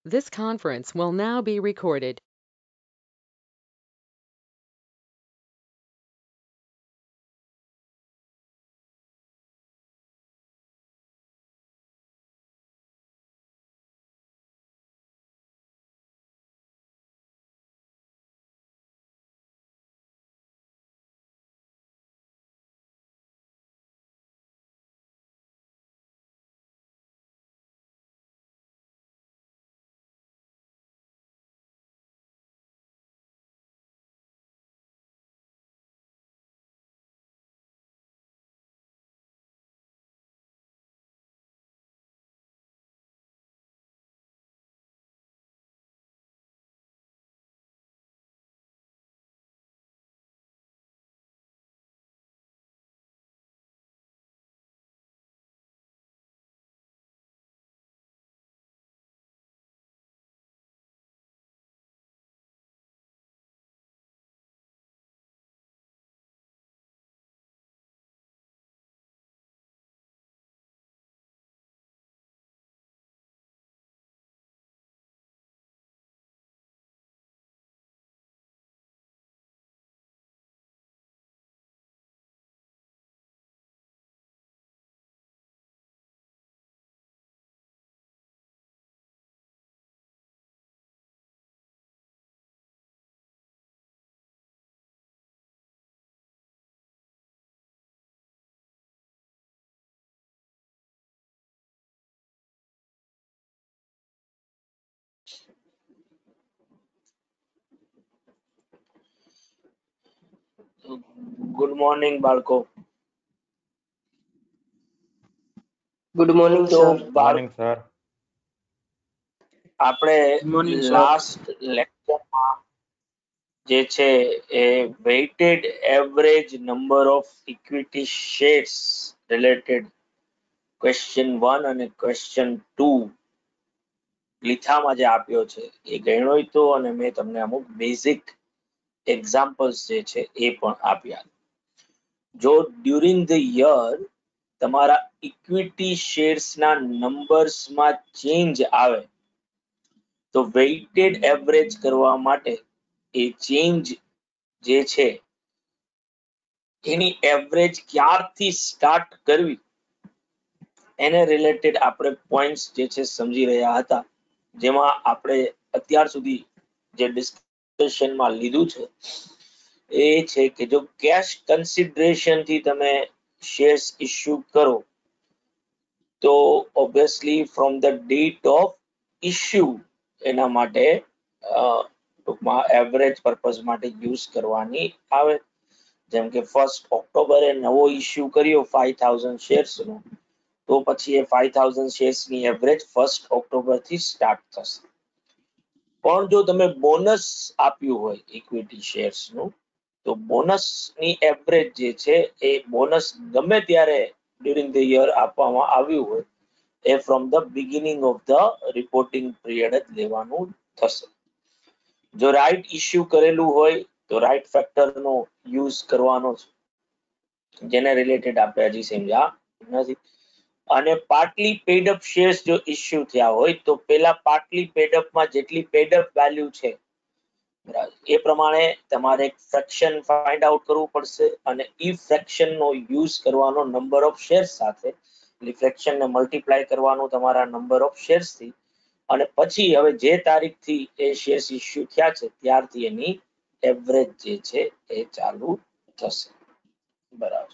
This conference will now be recorded. Good morning બાળકો. Good morning તો sir. Morning sir. આપણે morning sir. Last લેક્ચરમાં જે છે એ weighted average number of equity shares related question 1 અને ક્વેશ્ચન 2 લીથામાં જે આપ્યો છે એ ગણ્યો તો, અને મેં તમને અમુક બેઝિક એક્ઝામ્પલ્સ જે છે એ પણ આપ્યા. જો ડ્યુરિંગ ધ યર તમારા ઇક્વિટી શેર્સના નંબર્સમાં ચેન્જ આવે તો વેઇટેડ એવરેજ કરવા માટે એ ચેન્જ જે છે એની એવરેજ ક્યારથી સ્ટાર્ટ કરવી એને રિલેટેડ આપણે પોઈન્ટ્સ જે છે સમજી રહ્યા હતા, જેમાં આપણે અત્યાર સુધી જે ડિસ્કશનમાં લીધું છે એ છે કે જો કેશ કન્સિડરેશન થી તમે શેર્સ ઇસ્યુ કરો તો obviously from the date of issue એના માટે ટૂંકમાં એવરેજ પર્પઝ માટે યુઝ કરવાની આવે. જેમ કે 1 ઓક્ટોબરે નવો ઇસ્યુ કર્યો 5000 શેર્સનો, તો પછી એ 5000 શેર્સની એવરેજ 1 ઓક્ટોબર થી સ્ટાર્ટ થશે. પણ જો તમે બોનસ આપ્યું હોય ઇક્વિટી શેર્સનું, તો બોનસની એવરેજ જે છે એ બોનસ ગમે ત્યારે ડ્યુરિંગ ધ યર આપવામાં આવ્યું હોય એ from the beginning of the reporting period જ લેવાનું થશે. જો રાઈટ ઇસ્યુ કરેલું હોય તો રાઈટ ફેક્ટરનો યુઝ કરવાનો છે, જેને રિલેટેડ આપણે હજી સમજ્યા નથી. અને પાર્ટલી પેડ અપ શેર્સ જો ઇસ્યુ થયા હોય તો પેલા પાર્ટલી પેડ અપમાં જેટલી પેડ અપ વેલ્યુ છે એ પ્રમાણે તમારે એક ફ્રેક્શન ફાઇન્ડ આઉટ કરવું પડશે, અને ઈ ફ્રેક્શન નો યુઝ કરવાનો નંબર ઓફ શેર્સ સાથે, એટલે ફ્રેક્શન ને મલ્ટીપ્લાય કરવાનું તમારા નંબર ઓફ શેર્સ થી, અને પછી હવે જે તારીખથી એ શેર્સ ઇસ્યુ થયા છે ત્યારથી એની એવરેજ જે છે એ ચાલુ થશે. બરાબર.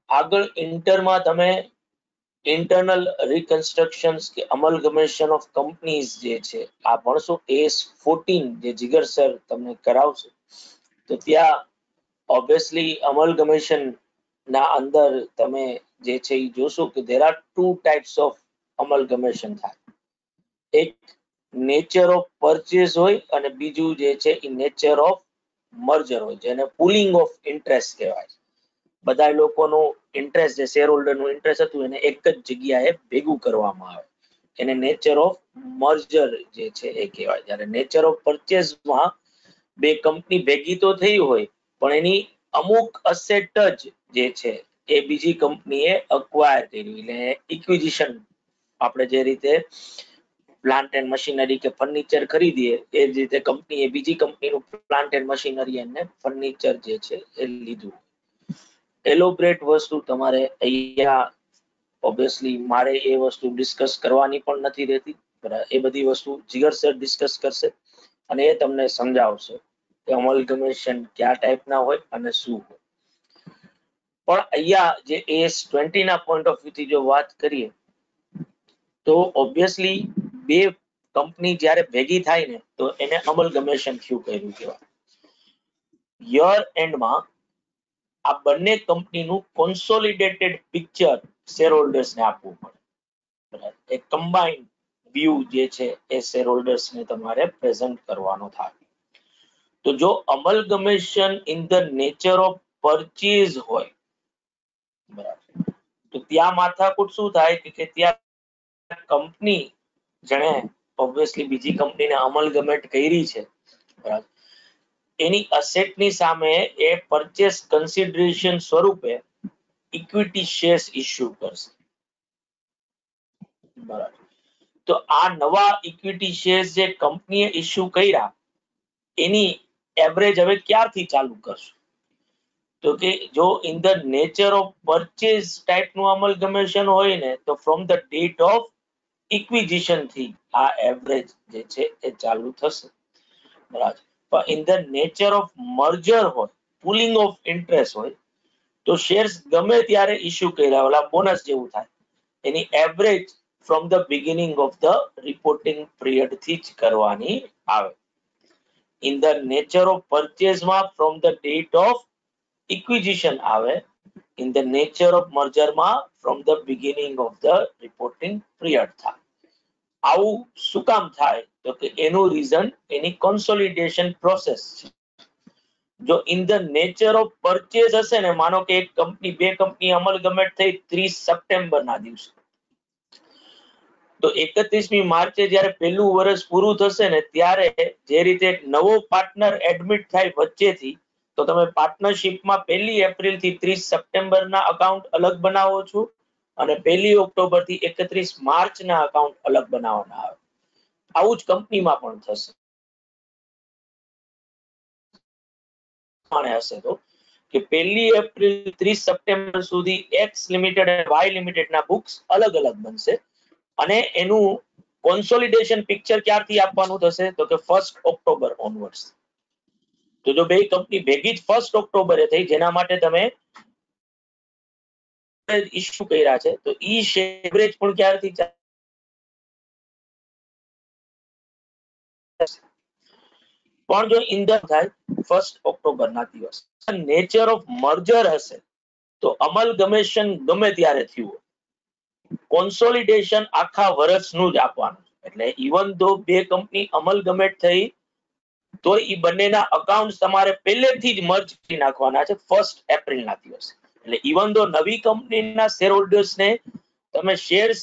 આગળ ઇન્ટરમાં તમે ઇન્ટરનલ રિકન્સ્ટ્રક્શન્સ કે અમલગમેશન ઓફ કંપનીઝ જે છે આ ભણશો. AS14 જે જીગર સર તમને કરાવશે, તો ત્યાં ઓબ્વિયસલી અમલગમેશન ના અંદર તમે જે છે એ જોશો કે there are two types of અમલગમેશન થાય. એક નેચર ઓફ પરચેઝ હોય અને બીજું જે છે એ નેચર ઓફ મર્જર હોય, જેને પુલિંગ ઓફ ઇન્ટરેસ્ટ કહેવાય. બધા લોકોનું ઇન્ટરેસ્ટ, જે શેર હોલ્ડરનું ઇન્ટરેસ્ટ હતું એને એક જ જગ્યાએ ભેગું કરવામાં આવે, એને નેચર ઓફ મર્જર જે છે એ કહેવાય. જ્યારે નેચર ઓફ પરચેઝમાં બે કંપની ભેગી તો થઈ હોય પણ એની અમુક અસેટ જ જે છે એ બીજી કંપનીએ અક્વાયર કર્યું, એટલે ઇક્વિઝિશન આપણે જે રીતે પ્લાન્ટ એન્ડ મશીનરી કે ફર્નિચર ખરીદીએ એ જ રીતે કંપનીએ બીજી કંપનીનું પ્લાન્ટ એન્ડ મશીનરી અને ફર્નિચર જે છે એ લીધું. એલોબરેટ વસ્તુ તમારે અહીંયા ઓબ્વિયસલી મારે એ વસ્તુ ડિસ્કસ કરવાની પણ નથી રહેતી. એ બધી વસ્તુ જીગર સર ડિસ્કસ કરશે અને એ તમને સમજાવશે કે અમલગમેશન કયા ટાઈપના હોય અને શું હોય. પણ અહીંયા જે AS20 ના પોઈન્ટ ઓફ વ્યૂ થી જો વાત કરીએ તો ઓબ્વિયસલી બે કંપની જ્યારે ભેગી થાય ને તો એને અમલગમેશન થયું કહ્યું કહેવાય. યર એન્ડમાં આ બંને કંપનીનું કોન્સોલિડેટેડ પિક્ચર શેર હોલ્ડર્સને આપવું પડે. એક કમ્બાઇન્ડ વ્યૂ જે છે એ શેર હોલ્ડર્સને તમારે પ્રેઝન્ટ કરવાનો થાય. તો જો amalgamation in the nature of purchase હોય બરાબર, તો ત્યાં માથાકૂટ શું થાય કે ત્યાં કંપની જેણે ઓબ્વિયસલી બીજી કંપનીને અમલગમેટ કરી છે બરાબર, એની અસેટની સામે એ પરચેસ કન્સિડરેશન સ્વરૂપે ઇક્વિટી શેર્સ ઇશ્યુ કરશે બરાબર. તો આ નવા ઇક્વિટી શેર્સ જે કંપનીએ ઇશ્યુ કર્યા એની એવરેજ હવે ક્યારથી ચાલુ કરશું? તો કે જો in the nature of purchase ટાઈપનું અમલગમેશન હોય ને તો ફ્રોમ ધ ડેટ ઓફ ઇક્વિઝિશન થી આ એવરેજ જે છે એ ચાલુ થશે બરાબર. પણ in the nature of merger હોય, પુલિંગ ઓફ ઇન્ટરેસ્ટ હોય તો શેર્સ ગમે ત્યારે ઇશ્યુ કર્યા ઓલા બોનસ જેવું થાય એની average from the beginning of the reporting period થી જ કરવાની આવે. ઇન ધ નેચર ઓફ પરચેઝમાં from the date of acquisition આવે. ઇન ધ નેચર ઓફ મર્જરમાં from the beginning of the reporting period થાય. આવું શું કામ થાય તો કે એનું રીઝન એની કોન્સોલિડેશન પ્રોસેસ છે. જો in the nature of purchase હશે ને, માનો કે એક કંપની બે કંપની અમલગમેટ થઈ 30 સપ્ટેમ્બર ના દિવસે, તો 31મી માર્ચે જ્યારે પહેલું વર્ષ પૂરું થશે ને ત્યારે જે રીતે નવો પાર્ટનર એડમિટ થાય વચ્ચેથી, તો તમે પાર્ટનરશિપમાં 1 એપ્રિલ થી 30 સપ્ટેમ્બરના અકાઉન્ટ અલગ બનાવો છો અને 1 ઓક્ટોબર થી 31 માર્ચના અકાઉન્ટ અલગ બનાવવાના આવે. આવું જ કંપનીમાં પણ થશે. હશે તો કે 1 એપ્રિલ 30 સપ્ટેમ્બર સુધી એક્સ લિમિટેડ અને વાય લિમિટેડના બુક્સ અલગ અલગ બનશે અને એનું કોન્સોલિડેશન પિક્ચર ક્યારથી આપવાનું થશે તો કે 1 ઓક્ટોબર ઓનવર્ડ્સ. તો જો બે કંપની ભેગી જ 1 ઓક્ટોબરે થઈ જેના માટે તમે ઇશ્યુ કર્યા છે તો ઈ શેર એવરેજ પણ ક્યારથી પણ જો ઇન ધ થાય 1 ઓક્ટોબર ના દિવસ નેચર ઓફ મર્જર હશે તો અમલગમેશન ગમે ત્યારે થયું હોય, કોન્સોલિડેશન આખા વર્ષનું જ આપવાનું. એટલે ઇવન ધો બે કંપની અમલગમેટ થઈ તો ઈ બંનેના અકાઉન્ટ તમારે પહેલેથી જ મર્જ કરી નાખવાના છે 1 એપ્રિલ ના દિવસે. એટલે ઇવન ધો નવી કંપનીના શેર હોલ્ડર્સને તમે શેર્સ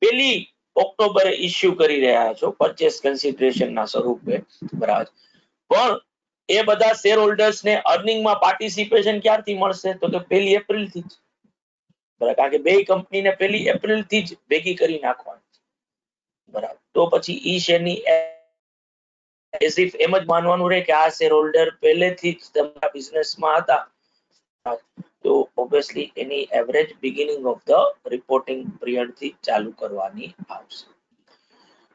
1 ઓક્ટોબરે ઇશ્યુ કરી રહ્યા છો પરચેસ કન્સિડરેશનના સ્વરૂપે બરાબર, પણ એ બધા શેર હોલ્ડર્સને અર્નિંગમાં પાર્ટિસિપેશન ક્યારથી મળશે તો કે 1 એપ્રિલ થી જ બરાબર, કારણ કે બે કંપનીને 1 એપ્રિલ થી જ ભેગી કરી નાખવાની બરાબર. તો પછી ઈ શેરની એઝ ઇફ એમ જ માનવાનું રહે કે આ શેર હોલ્ડર પહેલેથી જ તમારા બિઝનેસમાં હતા તો obviously any average beginning of the reporting period થી ચાલુ કરવાની આવશે.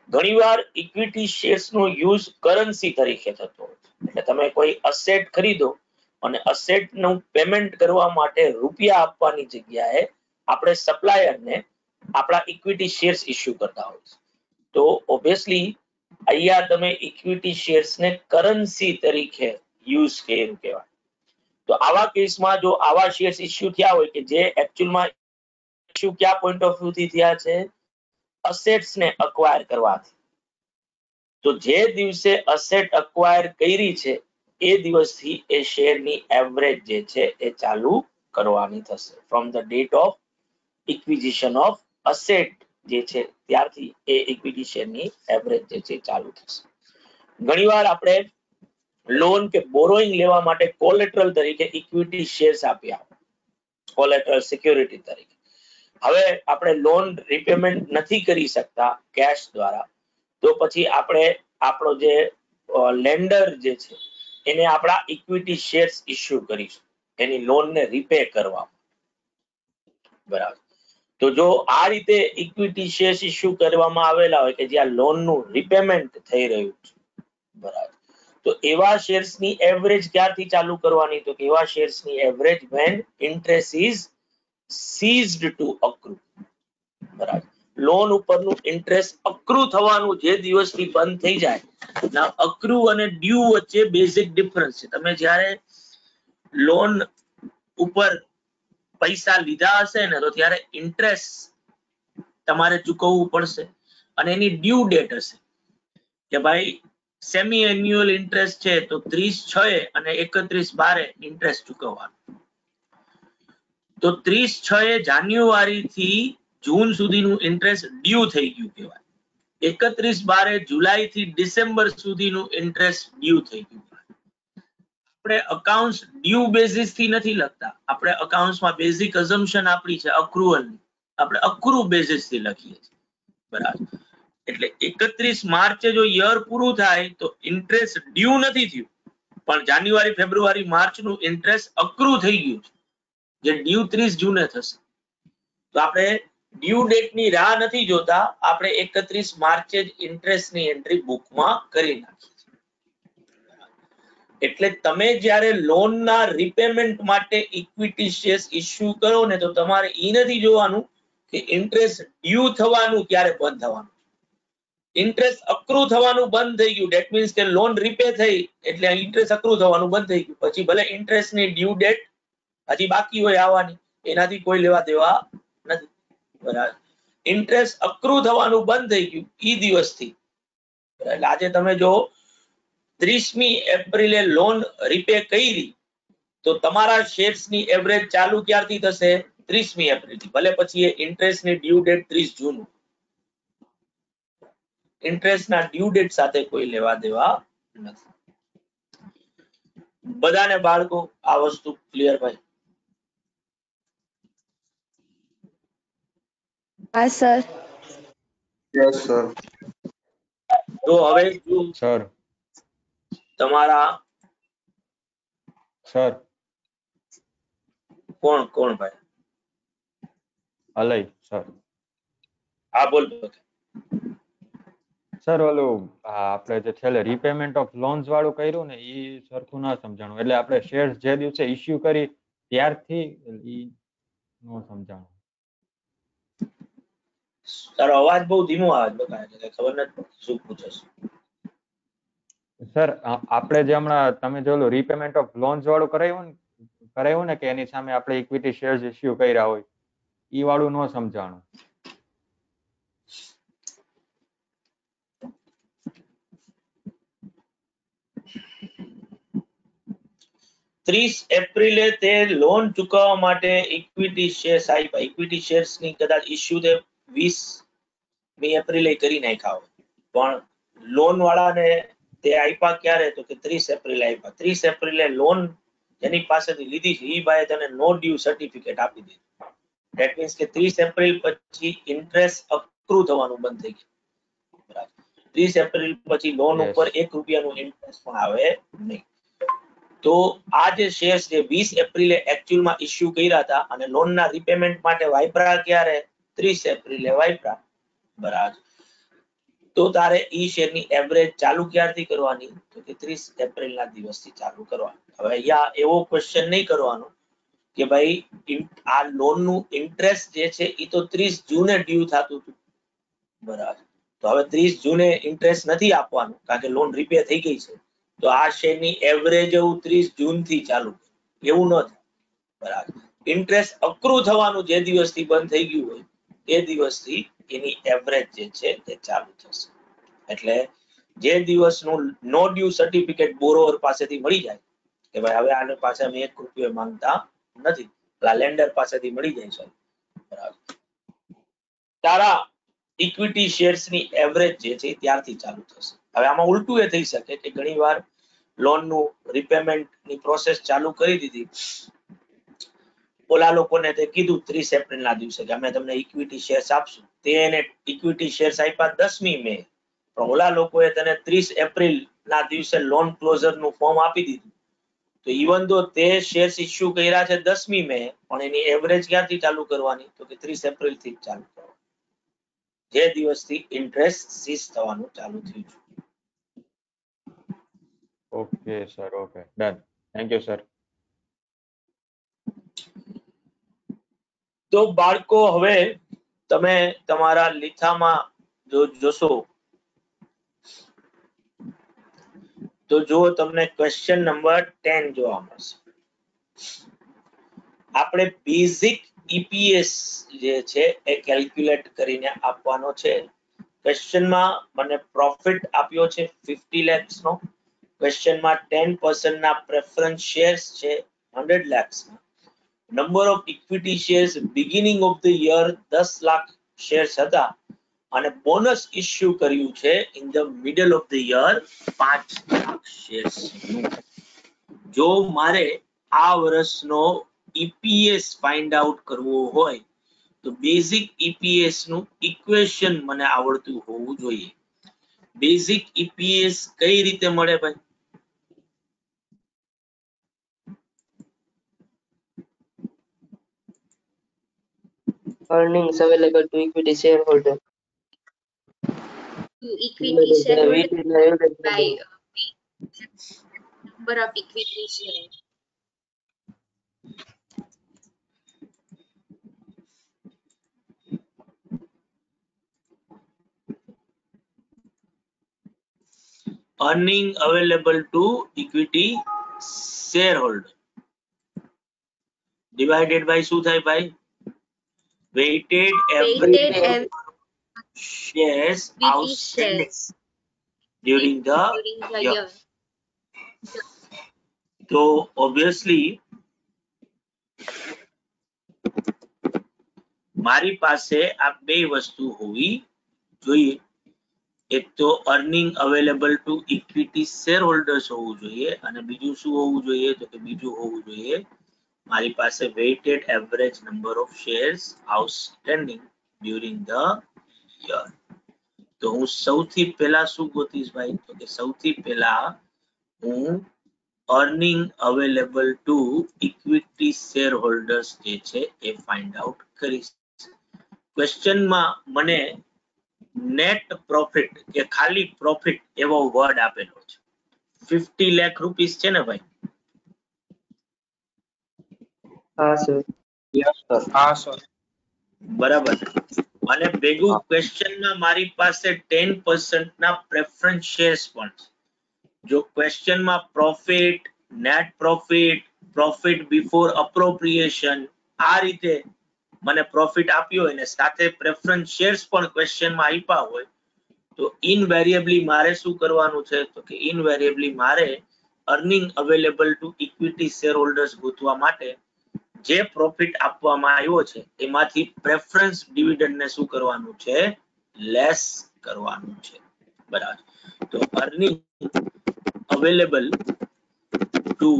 ઘણીવાર ઇક્વિટી શેર્સ નો યુઝ કરન્સી તરીકે થતો હોય છે. એટલે તમે કોઈ અસેટ ખરીદો અને અસેટ નું પેમેન્ટ કરવા માટે રૂપિયા આપવાની જગ્યાએ આપણે સપ્લાયરને આપણા ઇક્વિટી શેર્સ ઇશ્યુ કરતા હોય છે. તો ઓબ્વિયસલી અહીંયા તમે ઇક્વિટી શેર્સને કરન્સી તરીકે યુઝ કર્યું કહેવાય. તો આવા કેસમાં જો આવા શેર્સ ઇશ્યુ થયા હોય કે જે એકચ્યુઅલમાં ઇશ્યુ કયા પોઈન્ટ ઓફ વ્યૂ થી થયા છે, અસેટ્સ ને અક્વાયર કરવાથી, તો જે દિવસે અસેટ અક્વાયર કરી છે એ દિવસથી એ શેરની એવરેજ જે છે એ ચાલુ કરવાની થશે from the date of acquisition of asset જે છે ત્યારથી એ ઇક્વિટી શેરની એવરેજ જે છે ચાલુ થશે. ઘણીવાર આપણે લોન કે બોરોઈંગ લેવા માટે કોલેટરલ તરીકે ઇક્વિટી શેર્સ આપ્યા, કોલેટરલ સિક્યોરિટી તરીકે. હવે આપણે લોન રીપેમેન્ટ નથી કરી શકતા કેશ દ્વારા તો પછી આપણે આપણો જે લેન્ડર જે છે એને આપણા ઇક્વિટી શેર્સ ઇસ્યુ કરીશું એની લોન ને રીપે કરવા. બરાબર. તો જો આ રીતે ઇક્વિટી શેર્સ ઇસ્યુ કરવામાં આવેલા હોય કે જ્યાં લોન નું રીપેમેન્ટ થઈ રહ્યું છે, બરાબર, તો એવા શેર્સ ની એવરેજ ક્યારથી ચાલુ કરવાની? તો એવા શેર્સ ની average when interest is ceased to accrue. બરાબર. લોન ઉપરનું ઇન્ટરેસ્ટ અક્રુ થવાનું જે દિવસથી બંધ થઈ જાય. ના, અક્રુ અને ડ્યુ વચ્ચે બેઝિક ડિફરન્સ છે. તમે જ્યારે લોન ઉપર પૈસા લીધા હશે ને તો ત્યારે ઇન્ટરેસ્ટ તમારે ચૂકવવું પડશે અને એની ડ્યુ ડેટ હશે કે ભાઈ સેમી એન્યુઅલ ઇન્ટરેસ્ટ છે તો 30/6 અને 31/12 ઇન્ટરેસ્ટ ચૂકવવાનું. તો 30/6 જાન્યુઆરી થી જૂન સુધીનું ઇન્ટરેસ્ટ ડ્યુ થઈ ગયું કહેવાય. 31/12 જુલાઈ થી ડિસેમ્બર સુધીનું ઇન્ટરેસ્ટ ડ્યુ થઈ ગયું. આપણે અકાઉન્ટ્સ ડ્યુ બેઝિસ થી નથી લખતા. આપણે અકાઉન્ટ્સમાં બેઝિક અઝમ્પશન આપણી છે અક્રુઅલ, આપણે અક્રુ બેઝિસ થી લખીએ છીએ. બરાબર. એટલે 31 માર્ચે જો યર પૂરું થાય તો ઇન્ટરેસ્ટ ડ્યુ નથી થયું, પણ જાન્યુઆરી ફેબ્રુઆરી માર્ચ નું ઇન્ટરેસ્ટ અક્રુ થઈ ગયું છે, જે ડ્યુ 30 જૂને થશે. તો આપણે ડ્યુ ડેટ ની રાહ નથી જોતા, આપણે 31 માર્ચે જ ઇન્ટરેસ્ટ ની એન્ટ્રી બુકમાં કરી નાખીએ છીએ. એટલે તમે જ્યારે લોન ના રીપેમેન્ટ માટે ઇક્વિટી શેર્સ ઇસ્યુ કરો ને તો તમારે ઈ નથી જોવાનું કે ઇન્ટરેસ્ટ ડ્યુ થવાનું ક્યારે બંધ થવાનું. ઇન્ટરેસ્ટ અક્રુ થવાનું બંધ થઈ ગયું, ધેટ મીન્સ કે લોન રીપે થઈ એટલે ઇન્ટરેસ્ટ અક્રુ થવાનું બંધ થઈ ગયું. પછી ભલે ઇન્ટરેસ્ટ ની ડ્યુ ડેટ હજી બાકી હોય આવવાની, એનાથી કોઈ લેવા દેવા નથી. બરાબર. ઇન્ટરેસ્ટ અક્રુ થવાનું બંધ થઈ ગયું ઈ દિવસથી. એટલે આજે તમે જો 30મી એપ્રિલે લોન રીપે કરી તો તમારા શેર્સ ની એવરેજ ચાલુ ક્યારથી થશે? 30મી એપ્રિલ થી. ભલે પછી એ ઇન્ટરેસ્ટ ની ડ્યુ ડેટ 30 જૂન. ઇન્ટરેસ્ટ ના ડ્યુ ડેટ સાથે કોઈ લેવા દેવા નથી. બધાને બાળકો આ વસ્તુ ક્લિયર ભાઈ? હા સર. Yes sir. તો હવે જો સર તમારા સર કોણ ભાઈ? અલય સર. હા બોલ. સર ઓલું આપણે જે છેલ્લે રીપેમેન્ટ ઓફ લોન્સ વાળું કર્યું ને એ સરખું ના સમજાણું. એટલે આપણે શેર્સ જે દિવસે ઇસ્યુ કરી ત્યારથી ઈ નો સમજાણું. તારો અવાજ બહુ ધીમો આવે છે, ખબર નથી શું પૂછે છે. સર આપણે જે હમણાં તમે જે ઓલું રીપેમેન્ટ ઓફ લોન્સ વાળું કરાવ્યું ને કે એની સામે આપણે ઇક્વિટી શેર્સ ઇસ્યુ કર્યા હોય, ઈ વાળું નો સમજાણું. 30 એપ્રિલે તે લોન ચૂકવવા માટે ઇક્વિટી શેર્સ આપ્યા. ઇક્વિટી શેર્સ ની કદાચ ઇસ્યુ તે 20મી એપ્રિલે કરી નાખ્યા હોય, પણ લોન વાળાને તે આપ્યા ક્યારે? તો કે 30 એપ્રિલે આપ્યા. 30 એપ્રિલે લોન જેની પાસેથી લીધી છે ઈ ભાઈ તને નો ડ્યુ સર્ટિફિકેટ આપી દીધું. ધેટ મીન્સ કે 30 એપ્રિલ પછી ઇન્ટરેસ્ટ અક્રુ થવાનું બંધ થઈ ગયું. બરાબર. 30 એપ્રિલ પછી લોન ઉપર 1 રૂપિયાનું ઇન્ટરેસ્ટ પણ આવે નહીં. તો આ જે શેર્સ જે 20 એપ્રિલે એકચ્યુઅલમાં ઇસ્યુ કર્યા હતા અને લોનના રીપેમેન્ટ માટે વાપરા ક્યારે? 30 એપ્રિલે વાપરા. બરાબર. તો તારે ઈ શેરની એવરેજ ચાલુ ક્યારથી કરવાની? તો કે 30 એપ્રિલના દિવસથી ચાલુ કરવાની. હવે અહીંયા એવો ક્વેશ્ચન નહીં કરવાનો કે ભાઈ આ લોનનું ઇન્ટરેસ્ટ જે છે ઈ તો 30 જૂને ડ્યુ થતું હતું. બરાબર. તો હવે 30 જૂને ઇન્ટરેસ્ટ નથી આપવાનું કારણ કે લોન રીપે થઈ ગઈ છે. તો આ શેરની એવરેજ એવું 30 જૂન થી ચાલુ, એવું ન થાય. બરાબર. ઇન્ટરેસ્ટ અક્રુ થવાનું જે દિવસથી બંધ થઈ ગયું હોય એ દિવસથી એની એવરેજ જે છે તે ચાલુ થશે. એટલે જે દિવસનું નો ડ્યુ સર્ટિફિકેટ બોરોવર પાસેથી મળી જાય કે ભાઈ હવે આને પાસે અમે 1 રૂપિયો માંગતા નથી, લેન્ડર પાસેથી મળી જાય છે. બરાબર. તારા ઇક્વિટી શેર્સ ની એવરેજ જે છે ત્યારથી ચાલુ થશે. હવે આમાં ઉલટું એ થઈ શકે કે ઘણીવાર લોનનું રીપેમેન્ટ ની પ્રોસેસ ચાલુ કરી દીધી, ઓલા લોકોને તે કીધું 30 એપ્રિલના દિવસે કે અમે તમને ઇક્વિટી શેર્સ આપશું, તેને ઇક્વિટી શેર્સ આપ્યા 10મી મે પણ ઓલા લોકોએ તને 30 એપ્રિલ ના દિવસે લોન ક્લોઝર નું ફોર્મ આપી દીધું, તો ઇવન દો તે શેર્સ ઇશ્યુ કર્યા છે 10મી મે, પણ એની એવરેજ ક્યાંથી ચાલુ કરવાની? તો કે 30 એપ્રિલ થી ચાલુ કરવાની, જે દિવસથી ઇન્ટરેસ્ટ સીઝ થવાનું ચાલુ થયું છે. Okay sir, okay, done. Thank you sir. તો બાળકો હવે તમે તમારા લીથામાં જો જોશો તો જો તમને ક્વેશ્ચન નંબર 10 જોવા મળશે. આપણે બેઝિક ઈપીએસ જે છે એ કેલ્ક્યુલેટ કરીને આપવાનો છે. ક્વેશ્ચનમાં મને પ્રોફિટ આપ્યો છે 50 lakhs નો, ક્વેશ્ચનમાં 10% ના પ્રેફરન્સ શેર્સ છે 100 lakhs ના, number of equity shares beginning of the year 10 lakh shares હતા અને બોનસ ઇશ્યુ કર્યું છે in the middle of the year 5 lakh shares. જો મારે આ વર્ષનો ઈપીએસ ફાઇન્ડ આઉટ કરવો હોય તો બેઝિક ઈપીએસ નું ઇક્વેશન મને આવડતું હોવું જોઈએ. બેઝિક ઈપીએસ કઈ રીતે મળે ભાઈ? Earnings available to equity shareholder. To equity shareholder Weighted average by number of equity shares. Earning available to equity shareholder divided by શું થાય ભાઈ? Weighted average shares outstanding during the year. તો obviously મારી પાસે આ બે વસ્તુ હોવી જોઈએ. એક તો earning available to equity share holders હોવું જોઈએ અને બીજું શું હોવું જોઈએ? તો કે બીજું હોવું જોઈએ મારી પાસે weighted average number of shares outstanding during the year. તો હું સૌથી પહેલા શું ગોતીશ ભાઈ? તો કે સૌથી પહેલા હું earning available to equity share holders જે છે એ ફાઇન્ડ આઉટ કરીશ. ક્વેશ્ચનમાં મને નેટ પ્રોફિટ કે ખાલી પ્રોફિટ એવો વર્ડ આપેલો છે. 50 લાખ રૂપીસ છે ને ભાઈ? હા સર. Yes, sir. હા સર. બરાબર. અને ભેગું ક્વેશ્ચનમાં મારી પાસે 10% ના પ્રેફરન્સ શેર્સ પણ છે. જો ક્વેશ્ચનમાં profit, net profit, profit before appropriation આ રીતે મને પ્રોફિટ આપ્યો હોય ને સાથે પ્રેફરન્સ શેર્સ પણ ક્વેશ્ચનમાં આપ્યા હોય તો ઇનવેરિયેબલી મારે શું કરવાનું છે? તો કે ઇનવેરિયેબલી મારે earning available to equity share holders ગોતવા માટે જે પ્રોફિટ આપવામાં આવ્યો છે એમાંથી પ્રેફરન્સ ડિવિડન્ડ ને શું કરવાનું છે? લેસ કરવાનું છે. બરાબર. તો earning available to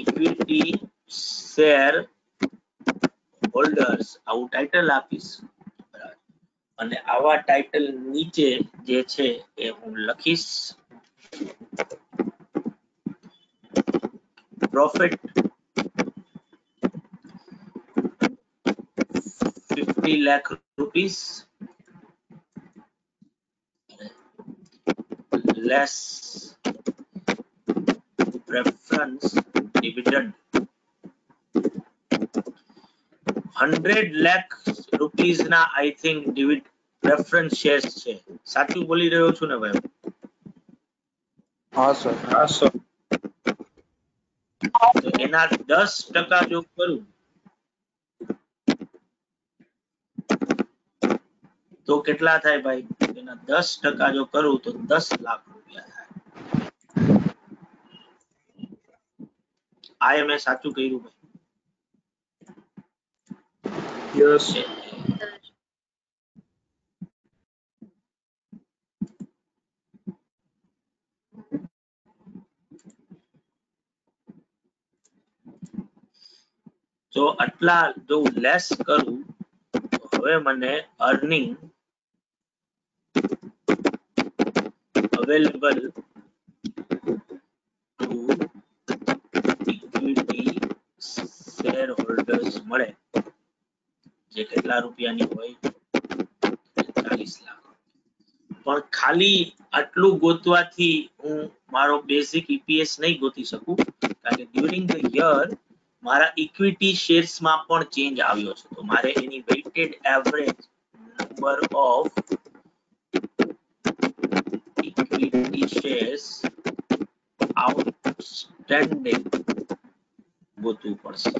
equity share holders આવું ટાઇટલ આપીશ. બરાબર. અને આવા ટાઇટલ નીચે જે છે એ હું લખીશ profit 50 lakh rupees less preference dividend 100 lakh rupees ના I think preference shares છે. સાચું બોલી રહ્યો છું ને ભાઈ? હા સર. હા સર. તો એના 10% જો કરું તો કેટલા થાય ભાઈ? એના 10% જો કરું તો 10 લાખ રૂપિયા થાય. આ મેં સાચું કર્યું ભાઈ? યસ. તો આટલા જો લેસ કરું તો હવે મને earning available to equity shareholders મળે જે કેટલા રૂપિયાની હોય 40 લાખ પણ ખાલી આટલું ગોતવાથી હું મારો બેઝિક EPS નહીં ગોતી શકું કારણ કે ડ્યુરિંગ ધ યર મારા ઇક્વિટી શેર્સ માં પણ ચેન્જ આવ્યો છે તો મારે એની weighted average number of equity shares outstanding ગોતવું પડશે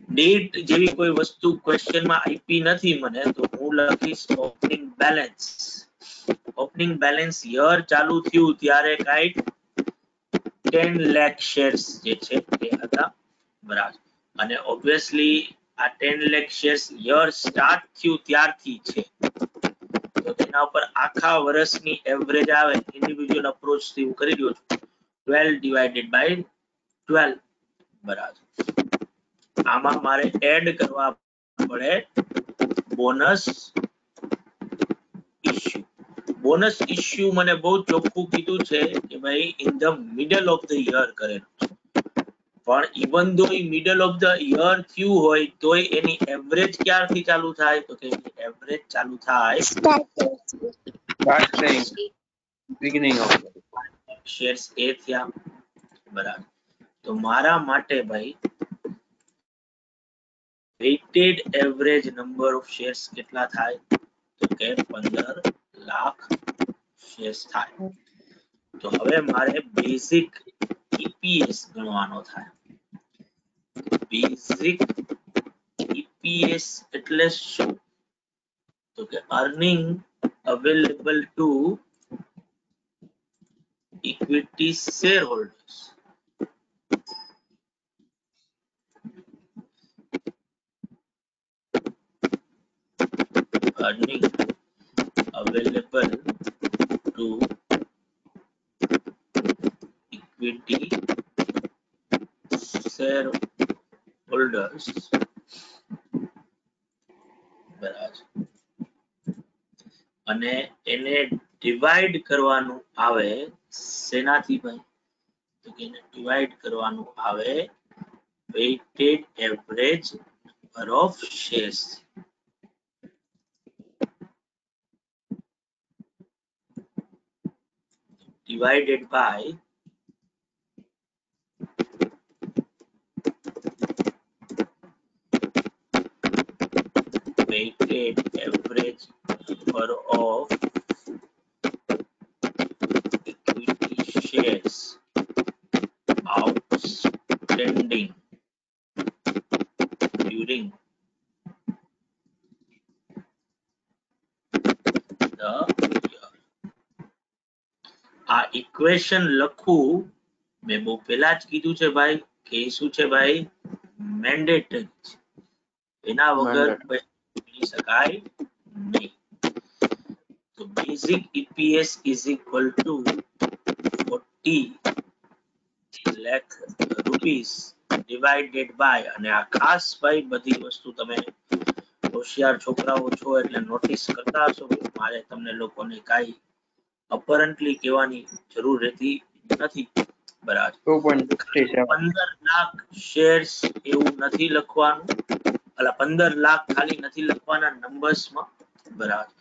ડેટ જેવી કોઈ વસ્તુ ક્વેશ્ચન માં આપી નથી મને તો હું લખીશ ઓપનિંગ બેલેન્સ યર ચાલુ થયું ત્યારે કાઈટ 10 lakh શેર્સ જે છે એ હતા બરાબર અને ઓબ્વિયસલી આ 10 lakh શેર્સ યર સ્ટાર્ટ થયું ત્યારથી છે તો તેના ઉપર આખા વર્ષની એવરેજ આવે ઇન્ડિવિડ્યુઅલ અપ્રોચ થી હું કરી રહ્યો છું 12 divided by 12 બરાબર આમાં મારે એડ કરવા પડે બોનસ ઇશ્યુ મને બહુ ચોખ્ખું કીધું છે કે ભાઈ in the middle of the year કરેલું છે પણ ઇવન ધો ઈ મિડલ ઓફ ધ યર થયું હોય તોય એની એવરેજ ક્યારથી ચાલુ થાય તો કે એની એવરેજ ચાલુ થાય Starting beginning of શેર્સ એ થયા બરાબર તો મારા માટે ભાઈ weighted average number of shares કેટલા થાય તો કે 15 લાખ શેર્સ થાય તો હવે મારે બેઝિક EPS ગણવાનો થાય બેઝિક EPS એટલે શું તો કે earning available to equity shareholders earning available to equity shareholders બરાબર અને એને ડિવાઈડ કરવાનું આવે શેનાથી ભાઈ તો કે એને ડિવાઈડ કરવાનું આવે weighted average number of shares divided by weighted average number of equity shares outstanding during the year આ ઇક્વેશન લખવું મેં બહુ પહેલા જ કીધું છે ભાઈ કે શું છે ભાઈ મેન્ડેટરી છે એના વગર ગણી શકાય નહીં તો basic EPS is equal to 40 lakh rupees divided by અને આ ખાસ ભાઈ બધી વસ્તુ તમે હોશિયાર છોકરાઓ છો એટલે નોટિસ કરતા હશો મારે તમને લોકોને કાઈ અપરન્ટલી કહેવાની જરૂર રહેતી નથી બરાબર 2.67 15 લાખ શેર્સ એવું નથી લખવાનું અલા 15 લાખ ખાલી નથી લખવાના નંબર્સ માં બરાબર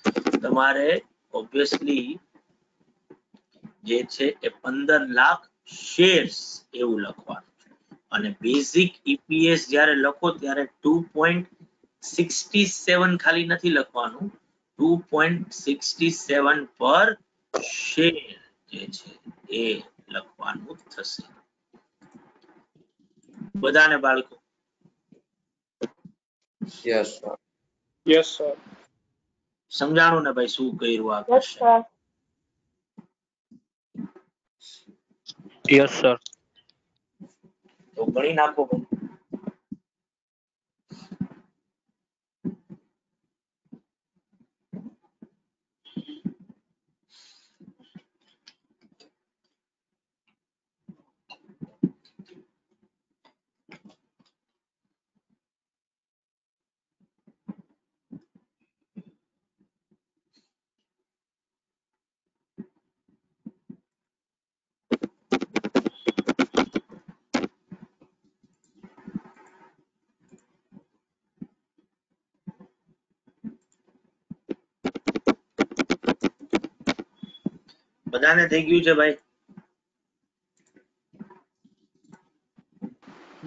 તમારે ઓબ્વિયસલી જે છે એ 15 લાખ શેર્સ એવું લખવાનું અને બેઝિક EPS જ્યારે લખો ત્યારે 2.67 ખાલી નથી લખવાનું 2.67 પર શેર જે છે એ લખવાનું થશે બધાને બાળકો yes sir Yes, sir. સમજાણું ને ભાઈ શું કર્યું આ Yes, question? sir. Yes, sir. તો ગણી નાખો ભાઈ બધાને થઈ ગયું છે ભાઈ?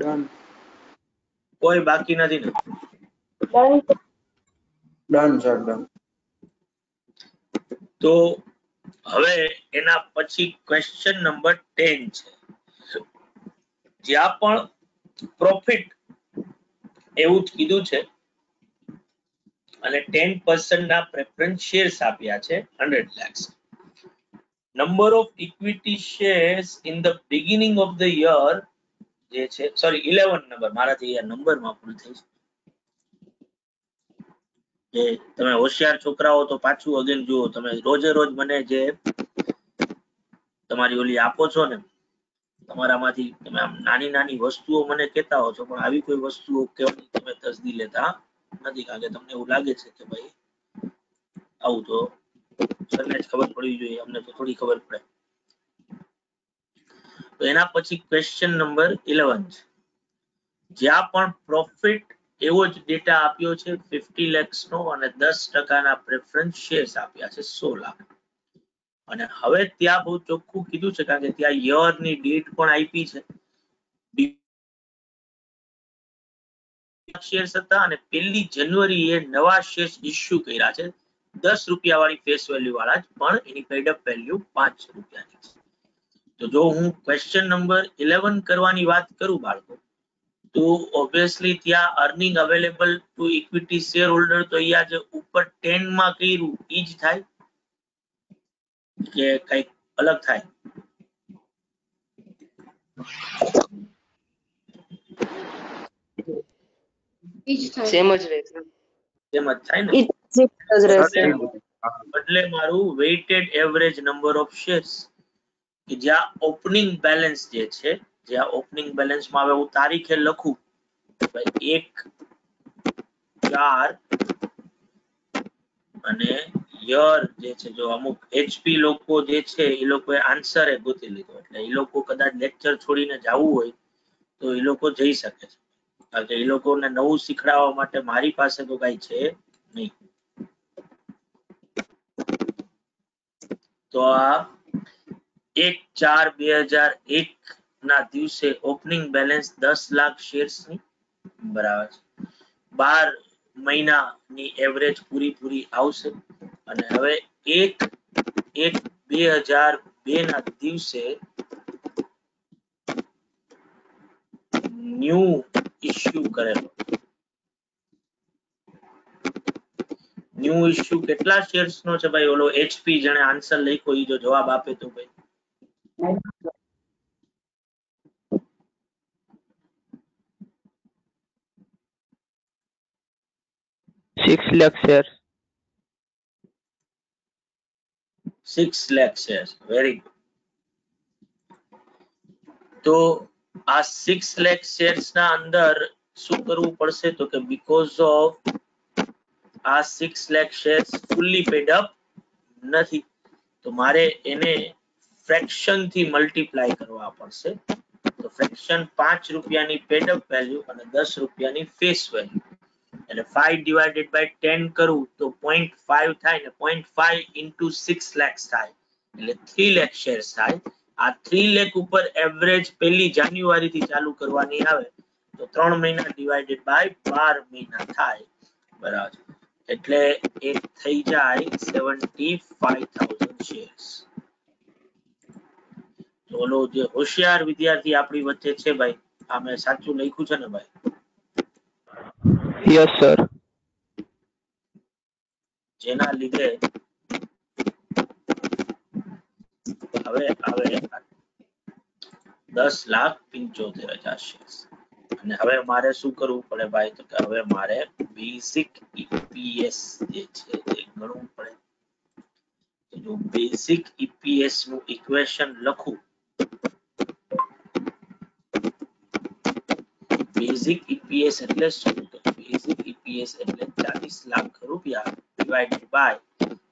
Done. કોઈ બાકી નથી ને? Done, sir. Done. તો હવે એના પછી ક્વેશ્ચન નંબર 10 છે. જ્યાં પણ પ્રોફિટ એવું જ કીધું છે અને 10% ના પ્રેફરન્સ શેર્સ આપ્યા છે 100 lakhs. Number of equity shares in the beginning of the year જે છે, સોરી 11 નંબર, મારાથી આ નંબરમાં ભૂલ થઈ છે. તમે હોશિયાર છોકરાઓ તો પાછું અગેન જુઓ. તમે રોજે રોજ મને જે તમારી ઓલી આપો છો ને, તમારામાંથી તમે આમ નાની નાની વસ્તુઓ મને કહેતા હો છો, પણ આવી કોઈ વસ્તુઓ કહેવાની તમે તસદી લેતા નથી, કારણ કે તમને એવું લાગે છે કે ભાઈ આવું તો સરને જ ખબર પડવી જોઈએ, અમને તો થોડી ખબર પડે. તો એના પછી ક્વેશ્ચન નંબર 11 છે. જ્યાં પણ પ્રોફિટ એવો જ ડેટા આપ્યો છે 50 lakhs નો અને 10% ના પ્રેફરન્સ શેર્સ આપ્યા છે 100 લાખ. અને હવે ત્યાં બહુ ચોખ્ખું કીધું છે, કારણ કે ત્યાં યર ની ડેટ પણ આપી છે. શેર્સ હતા અને 1 જાન્યુઆરીએ નવા શેર્સ ઇસ્યુ કર્યા છે 10 રૂપિયા વાળી ફેસ વેલ્યુ વાળા જ, પણ એની પેડ અપ વેલ્યુ 5 રૂપિયાની છે. તો જો હું ક્વેશ્ચન નંબર 11 કરવાની વાત કરું બાળકો, તો ઓબ્વિયસલી ત્યાં earning available to equity share holder તો અહીંયા જે ઉપર 10 માં કર્યું ઈ જ થાય કે કઈક અલગ થાય? સેમ જ રહેશે. એમ જ થાય ને? સેમ જ રહેશે. બદલે મારું weighted average number of shares કે જ્યાં ઓપનિંગ બેલેન્સ જે છે, જ્યાં ઓપનિંગ બેલેન્સમાં હવે હું તારીખે લખું 1/4 અને યર જે છે, જો અમુક એચપી લોકો જે છે એ લોકોએ આન્સર ગોતી લીધો, એટલે એ લોકો કદાચ લેક્ચર છોડીને જવું હોય તો એ લોકો જઈ શકે છે, કારણ કે એ લોકોને નવું શીખડાવવા માટે મારી પાસે તો કઈ છે નહીં. તો આ 1/4/2001 ના દિવસે ઓપનિંગ બેલેન્સ 10 લાખ શેર્સ ની બરાબર છે. 12 મહિનાની એવરેજ પૂરી આવશે. અને હવે 1/1/2002 ના દિવસે ન્યૂ ઇશ્યુ કરેલો. ન્યૂ ઇશ્યુ કેટલા શેર્સ નો છે ભાઈ? ઓલો એચપી જેને આન્સર લખ્યો ઈ જો જવાબ આપે તો ભાઈ. 6 lakh shares. 6 lakh shares. Very good. તો આ 6 lakh shares ના અંદર શું કરવું પડશે? તો કે બીકોઝ ઓફ આ 6 lakh shares fully paid up નથી, તો મારે એને ફ્રેક્શન થી મલ્ટીપ્લાય કરવા પડશે. તો ફ્રેક્શન 5 રૂપિયાની પેડ અપ વેલ્યુ અને 10 રૂપિયાની ફેસ વેલ્યુ, એટલે 5 ડિવાઇડેડ બાય 10 કરું તો 0.5 થાય ને 0.5 into 6 lakhs થાય, એટલે 3 lakh શેર્સ થાય. આ 3 lakh ઉપર એવરેજ 1 જાન્યુઆરી થી ચાલુ કરવાની આવે તો 3 મહિના ડિવાઇડેડ બાય 12 મહિના થાય, બરાબર? એટલે એ થઈ જાય 75,000 શેર્સ. ઓલો જે હોશિયાર વિદ્યાર્થી આપણી વચ્ચે છે ભાઈ, આ મેં સાચું લખ્યું છે ને ભાઈ? Yes sir. જેના લીધે હવે આવે 10,75,000 શેર્સ. અને હવે મારે શું કરવું પડે ભાઈ? તો કે હવે મારે બેઝિક ઈપીએસ જે છે એ ગણવું પડે. તો જો બેઝિક ઈપીએસ નું ઇક્વેશન લખું, બેઝિક ઈપીએસ એટલે શું? તો બેઝિક ઈપીએસ એટલે 40 લાખ રૂપિયા ડિવાઇડેડ બાય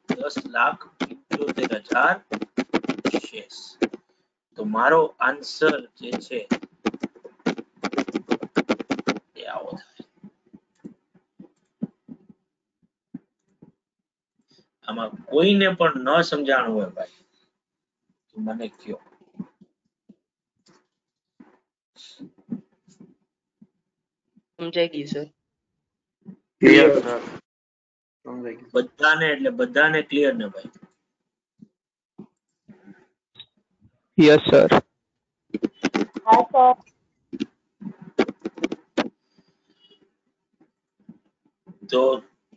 10,75,000 શેર્સ. તો મારો આન્સર જે છે એ આવો થાય. આમાં કોઈને પણ ન સમજાણું હોય ભાઈ મને કયો. સમજાઈ ગયું સર. Clear sir. સમજાઈ ગયું. બધાને એટલે બધાને ક્લિયર ને ભાઈ? Yes sir. તો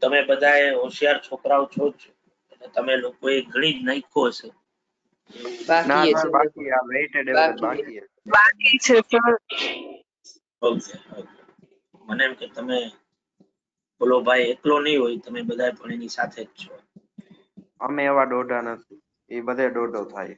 તમે બધાએ હોશિયાર છોકરાઓ છો જ, એટલે તમે લોકોએ ગણી જ નાખ્યો હશે. ના બાકી સર બાકી આ વેઇટેડ એવરેજ બાકી છે. ઓકે મને એમ કે તમે બોલો ભાઈ એકલો નહીં હોય, તમે બધા પણ એની સાથે જ છો. અમે એવા દોઢા નથી, એ બધે દોઢો થાય.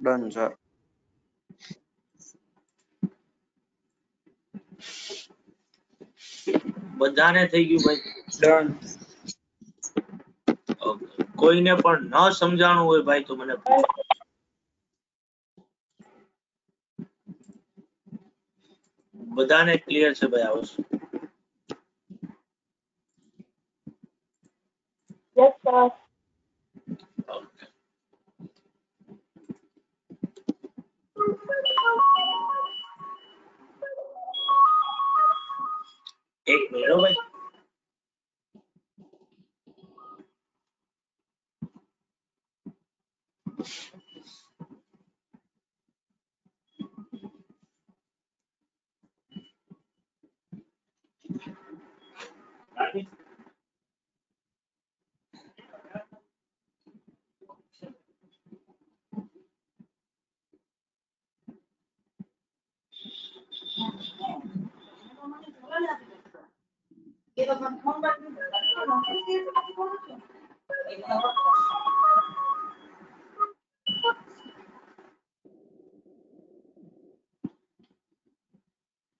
Done sir. બધાને થઈ ગયું ભાઈ? ડન. Okay. કોઈને પણ ન સમજાણું હોય ભાઈ તો મને પૂછો. બધાને ક્લિયર છે ભાઈ આ વસ્તુ? Okay. એક મિનિટ હો ભાઈ.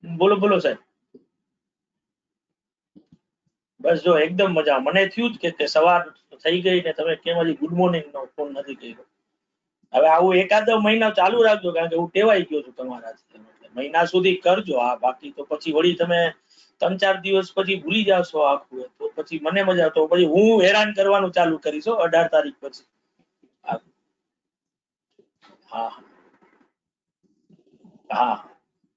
બોલો બોલો સાહેબ. બસ જો એકદમ મજા. મને થયું જ કે સવાર થઈ ગઈ ને તમે કેમ હજી ગુડ મોર્નિંગ નો ફોન નથી કર્યો. હવે આવું એકાદ મહિના ચાલુ રાખજો, કારણ કે હું ટેવાઈ ગયો છું તમારાથી. એટલે મહિના સુધી કરજો. આ બાકી તો પછી વળી તમે 3-4 દિવસ પછી ભૂલી જાશો આખું, તો પછી મને મજા, તો પછી હું હેરાન કરવાનું ચાલુ કરીશ 18 તારીખ પછી. હા હા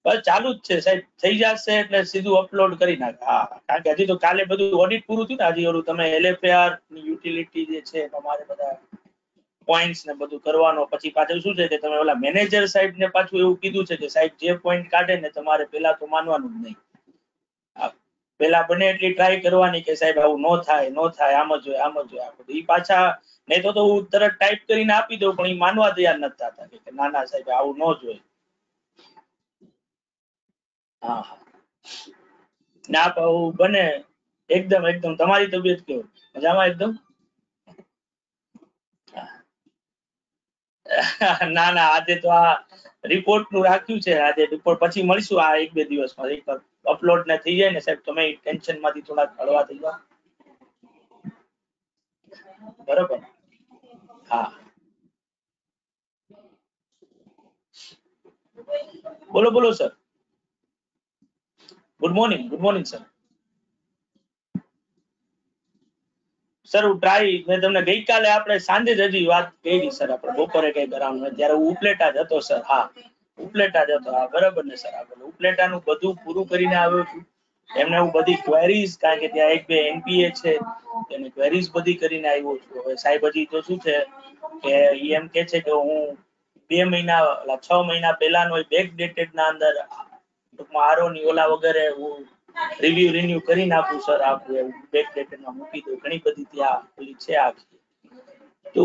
બસ ચાલુ જ છે સાહેબ. થઈ જશે એટલે સીધું અપલોડ કરી નાખ. હા કારણ કે હજી તો કાલે બધું ઓડિટ પૂરું થયું ને. હજી ઓલું તમે LFAR ની યુટિલિટી જે છે તમારે બધા પોઈન્ટ્સ ને બધું કરવાનો. પછી પાછળ શું છે કે તમે ઓલા મેનેજર સાહેબ ને પાછું એવું કીધું છે કે સાહેબ જે પોઈન્ટ કાઢે ને તમારે પેલા તો માનવાનું જ નહીં. પેલા બને એટલી ટ્રાય કરવાની કે સાહેબ આવું ન થાય ન થાય, આમ જ હોય આમ જ હોય. આ બધું ઈ પાછા નહીં તો હું તરત ટાઈપ કરીને આપી દઉં, પણ ઈ માનવા તૈયાર નથી થતા કે ના ના સાહેબ આવું ન જ હોય. હા હા ના બને એકદમ એકદમ. તમારી તબિયત કેવું? મજામાં એકદમ? ના ના આજે તો આ રિપોર્ટ નું રાખ્યું છે. આજે રિપોર્ટ પછી મળીશું આ 1-2 દિવસમાં. અપલોડ ને થઈ જાય ને સાહેબ, તમે ટેન્શન માંથી થોડા હળવા થઈ જાઓ. બરોબર. હા બોલો બોલો sir. Good morning sir. Sir હું ટ્રાય, મેં તમને ગઈકાલે આપણે સાંજે જ હજી વાત કરી સર. આપણે બપોરે કઈ કરાવવાનું ત્યારે હું ઉપલેટા જ હતો સર. હા ઉપલેટા જતો. હા બરાબર ને સર, આ ઉપલેટાનું બધું પૂરું કરીને આવ્યો છું. એમને હું બધી ક્વેરીઝ, કારણ કે ત્યાં 1-2 NPA છે, એની ક્વેરીઝ બધી કરીને આવ્યો છું. હવે સાહેબ હજી તો શું છે કે ઈ એમ કે છે કે હું 2 મહિના 6 મહિના પહેલાનો બેક ડેટેડ ના અંદર ટૂંકમાં આરો ની ઓલા વગેરે હું રિન્યુ કરી નાખું સર. આખું એવું બેક ડેટેડ માં મૂકી દઉં. ઘણી બધી ત્યાં ઓલી છે આખી. તો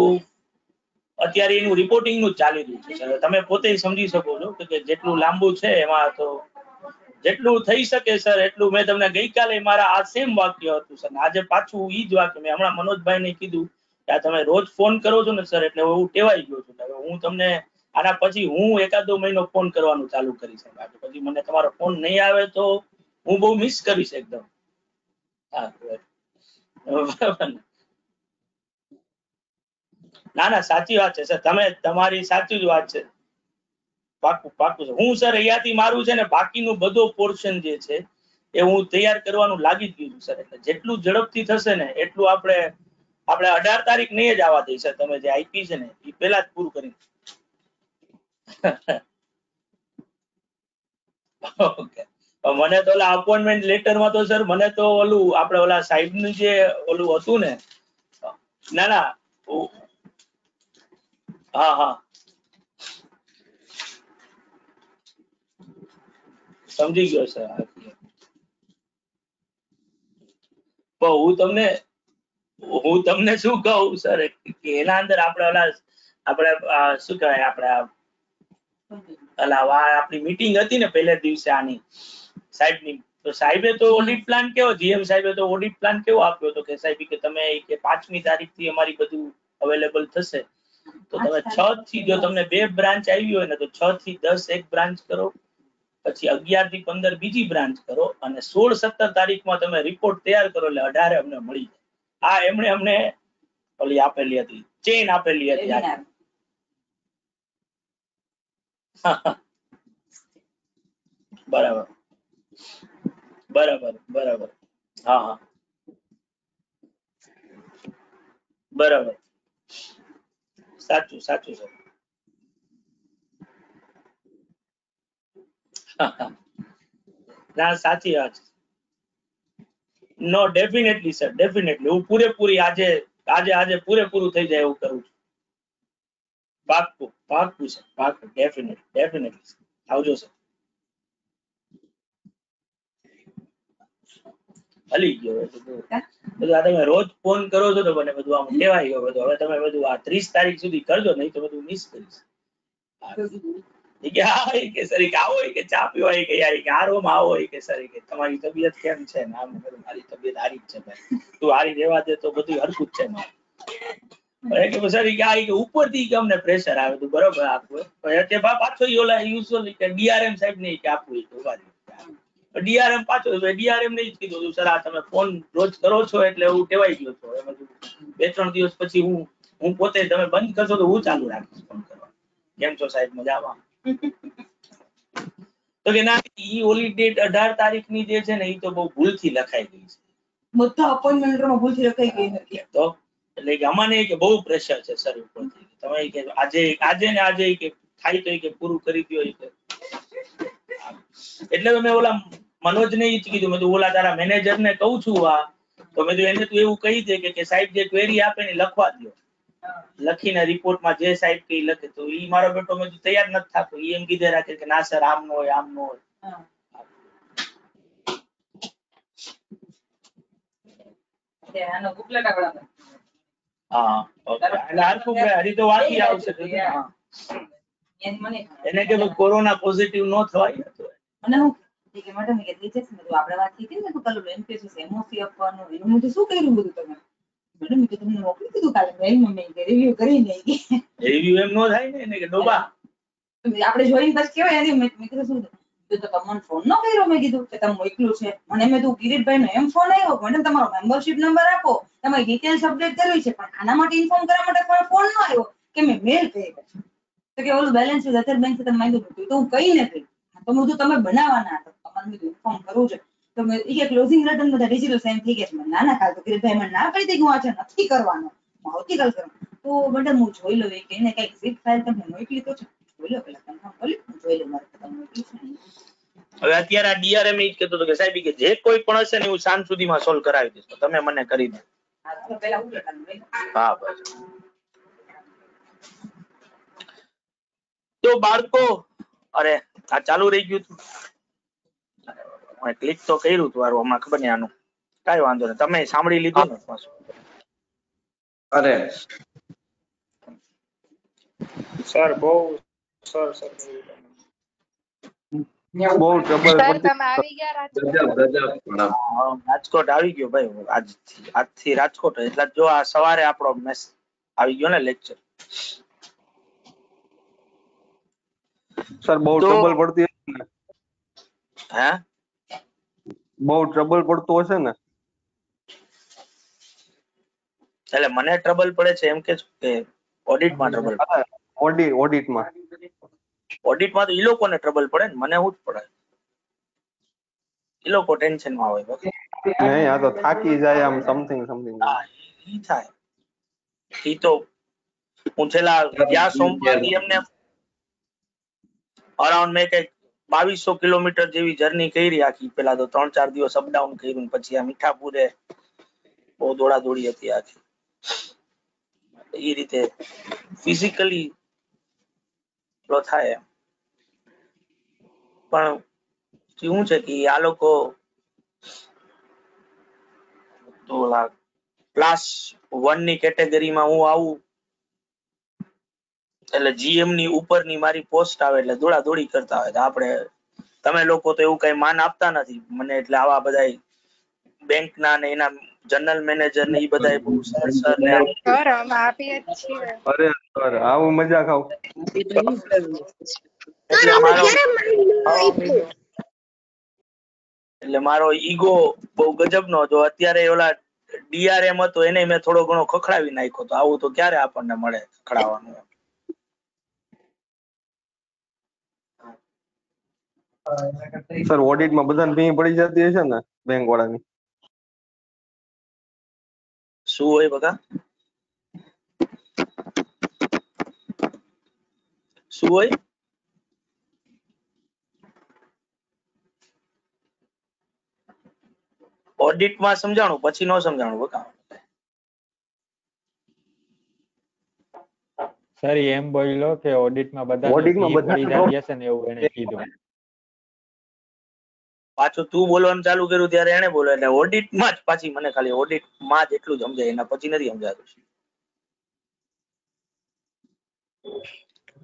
અત્યારે એનું રિપોર્ટિંગ નું ચાલી રહ્યું છે સર. તમે પોતે સમજી શકો છો કે જેટલું લાંબુ છે એમાં તો જેટલું થઈ શકે સર એટલું. મેં તમને ગઈકાલે મારા આ સેમ વાક્ય હતું સર, આજે પાછું ઈ જ વાક્ય મેં હમણાં મનોજભાઈને કીધું કે આ તમે રોજ ફોન કરો છો ને સર, એટલે હું ટેવાઈ ગયો છું. હવે હું તમને આના પછી હું 1-2 મહિનો ફોન કરવાનું ચાલુ કરીશ. પછી મને તમારો ફોન નહીં આવે તો હું બહુ મિસ કરીશ એકદમ. હા બરાબર ને? ના ના સાચી વાત છે સર, તમે તમારી સાચી જ વાત છે. પાકું પાકું છે. હું સર અહીંયાથી મારું છે ને બાકીનું બધો પોર્શન જે છે એ હું તૈયાર કરવાનું લાગી જ ગયું સર. એટલે જેટલું ઝડપથી થશે ને એટલું આપણે 18 તારીખ નહીં જ આવવા દઈ સર. તમે જે આપી છે ને એ પહેલા જ પૂરું કરી. ઓકે. મને તો ઓલા અપોઇન્ટમેન્ટ લેટરમાં તો સર મને તો ઓલું આપણે ઓલા સાહેબનું જે ઓલું હતું ને, ના ના હા હા સમજી ગયો સર. પણ હું તમને શું કહું સર કે એના અંદર આપણે ઓલા શું કહેવાય આપણી મીટિંગ હતી ને પહેલા દિવસે આની સાહેબની, તો સાહેબે તો ઓડિટ પ્લાન કેવો, જીએમ સાહેબે તો ઓડિટ પ્લાન કેવો આપ્યો હતો કે સાહેબ કે તમે કે 5મી તારીખથી અમારી બધું અવેલેબલ થશે, તો તમે 6 થી જો તમને 2 બ્રાન્ચ આવી હોય ને તો 6 થી 10 એક બ્રાન્ચ કરો, પછી 11 થી 15 બીજી બ્રાન્ચ કરો, અને 16-17 તારીખમાં તમે રિપોર્ટ તૈયાર કરો એટલે 18 અમને મળી જાય. આ એમણે અમને ઓલી આપેલી હતી, ચેન આપેલી હતી. બરાબર બરાબર બરાબર. હા હા બરાબર. સાચું સાચું સર. ના સાચી વાત છે. નો ડેફિનેટલી સર, ડેફિનેટલી હું પૂરેપૂરી આજે પૂરેપૂરું થઈ જાય એવું કરું છું. પાક્કું પાક્કું સર, પાક્કું. ડેફિનેટલી આવજો સર. હલી ગયો બધું. આ તમે રોજ ફોન કરો છો તો મને બધું આમ કહેવાય ગયો બધું. હવે તમે બધું આ 30 તારીખ સુધી કરજો, નહીં તો બધું મિસ કરીશ. કે સર આવો કે ચા પીવા કે યાર કે આરોમાં આવો કે સર કે તમારી તબિયત કેમ છે? નામ મારી તબિયત હારી જ છે ભાઈ, તું હારી રહેવા દે તો બધું હરખું જ છે મારું. કે સર કે ઉપરથી કે અમને પ્રેશર આવે તો બરોબર આપવું. પાછો ઓલા યુઝ્યુઅલી કે ડીઆરએમ સાહેબ ને કે આપવું ડીઆરએમ પાછો ડીઆરએમ ને જ કીધું સર આ તમે ફોન રોજ કરો છો એટલે હું ટેવાઈ ગયો છું. 2-3 દિવસ પછી હું પોતે તમે બંધ કરશો તો હું ચાલુ રાખીશ ફોન કરવા. કેમ છો સાહેબ? મજામાં? તો કે ના ઈ ઓલી ડેટ 18 તારીખની જે છે ને ઈ તો બહુ ભૂલથી લખાઈ ગઈ છે. બધા અપોઇન્ટમેન્ટ લેટરમાં ભૂલથી લખાઈ ગઈ નથી. તો એટલે કે અમને કે બહુ પ્રેશર છે સર ઉપરથી. તમે કે આજે ને આજે કે થાય તો કે પૂરું કરી દો કે. એટલે મેં ઓલા મનોજને ઈ જ કીધું, મેં તો ઓલા તારા મેનેજરને કહું છું તો મેં તો એને તું એવું કહી દે કે સાહેબ જે ક્વેરી આપે ને લખવા દો. લખીને રિપોર્ટમાં જે સાહેબ કે લખે તો ઈ મારો બેટો મેં તૈયાર નથી થતો. ઈ એમ કીધે રાખે કે ના સર આમ નો હોય આમ નો હોય. હા એટલે હરખું હરી તો વાંચી આવશે. એને કે કોરોના પોઝિટિવ નો થવાય. અને હું કે મેડમ કે રીજેક્ટ બધું આપણે વાત કીધી ને તો પેલું એમપીએસસી એમઓસી આપવાનું એનું બધું શું કર્યું બધું તમે? મેડમ કે તમને મોકલી દીધું કાલે મેલમાં મેં કે રિવ્યુ કરી નહીં. રિવ્યુ એમ નો થાય ને કે ડોબા આપણે જોઈને બસ કેવાય એની મેં કીધું શું તો તમને ફોન ન કર્યો? મેં કીધું કે તમે મોકલ્યું છે મને. મેં તું કિરીટભાઈ નો એમ ફોન આવ્યો મેડમ તમારો મેમ્બરશિપ નંબર આપો, તમારી ડિટેલ્સ અપડેટ કરવી છે, પણ આના માટે ઇન્ફોર્મ કરવા માટે ફોન ન આવ્યો કે મેં મેલ કર્યો તો કે ઓલું બેલેન્સ અધર બેંક તમે માંગ્યું હતું તો હું કઈ નથી. તો બધું તમે બનાવવાના હતા, તમારે બધું ઇન્ફોર્મ કરવું છે. તો મેં એ ક્લોઝિંગ લેટર બધા ડિજિટલ સાઇન થઈ ગયા. ના ના કાલ તો કિરીટભાઈ મને ના કરી દીધું આ છે નથી કરવાનો, આવતીકાલ કરવાનું. તો મેડમ હું જોઈ લઉં કે એને કઈક ઝીપ ફાઇલ તમે મોકલી તો છે જોઈ લો પેલા કન્ફર્મ કરી પહેલું મારે તમને મોકલ્યું છે ને. હવે અત્યારે આ ડીઆરએમ એ જ કહેતો હતો કે સાહેબ કે જે કોઈ પણ હશે ને હું સાંજ સુધીમાં સોલ્વ કરાવી દઈશ, તો તમે મને કરી દો. હા, તો પહેલા ઉલટાનું લઈ લો. હા બસ. તો બાળકો, અરે આ ચાલુ રહી ગયું હતું, ક્લિક તો કર્યું હતું હારું, હમણાં ખબર નહીં આનું. કાંઈ વાંધો નહીં, તમે સાંભળી લીધું ને પાછું. અરે સર બહુ સર સર બહુ ટ્રબલ સર પડતી. તમે આવી ગયા રાજકોટ? રાજકોટ આવી ગયો ભાઈ, આજથી રાજકોટ. એટલે જો આ સવારે આપણો મેસ આવી ગયો ને લેક્ચર. સર બહુ તો- ટ્રબલ પડતી હશે ને? હે બહુ ટ્રબલ પડતું હશે ને? એટલે મને ટ્રબલ પડે છે એમ કે ઓડિટમાં ટ્રબલ? ઓડિટમાં ઓડિટમાં તો ઈ લોકોને ટ્રબલ પડે ને, મને શું જ પડે? ઈ લોકો ટેન્શનમાં હોય બસ. નહીં, આ તો થાકી જાય આમ સમથિંગ. હા ઈ થાય. ઈ તો હું છેલ્લા ગયા સોમવારથી એમને અરાઉન્ડ મેં કઈક 2200 કિલોમીટર જેવી જર્ની કરી આખી. પેલા તો 3-4 દિવસ અપડાઉન કર્યું, પછી આ મીઠાપુરે બહુ દોડાદોડી હતી આખી. એ રીતે ફિઝિકલી થાય. પણ શું છે કે આ લોકો તો ક્લાસ 1 ની કેટેગરીમાં હું આવું એટલે જીએમ ની ઉપરની મારી પોસ્ટ આવે એટલે દોડાદોડી કરતા હોય. તો આપણે તમે લોકો તો એવું કઈ માન આપતા નથી મને, એટલે આવા બધા બેંકના ને એના જનરલ મેનેજર ને એ બધા બહુ સર ને આમ. સર અમે આપીએ જ છીએ. અરે સર આવું મજા ખાવ. એટલે મારો ઈગો બહુ ગજબનો હતો. અત્યારે ઓલા ડીઆરએમ હતો એને મેં થોડો ઘણો ખખડાવી નાખ્યો. તો આવું તો ક્યારે આપણને મળે ખખડાવવાનું? સર ઓડિટમાં બધાને ભી પડી જતી હશે ને બેંક વાળાની? શું હોય બકા? શું હોય? ઓડિટમાં સમજાણું, પછી નો સમજાણું બકા. સર એમ બોલ્યો કે ઓડિટમાં બધા ઓડિટમાં પડી બધા જતી હશે ને એવું એને કીધું. પાછું તું બોલવાનું ચાલુ કર્યું ત્યારે એને બોલો, એટલે ઓડિટમાં જ પાછી મને ખાલી ઓડિટમાં જ એટલું જ સમજાય, એના પછી નથી સમજાતું.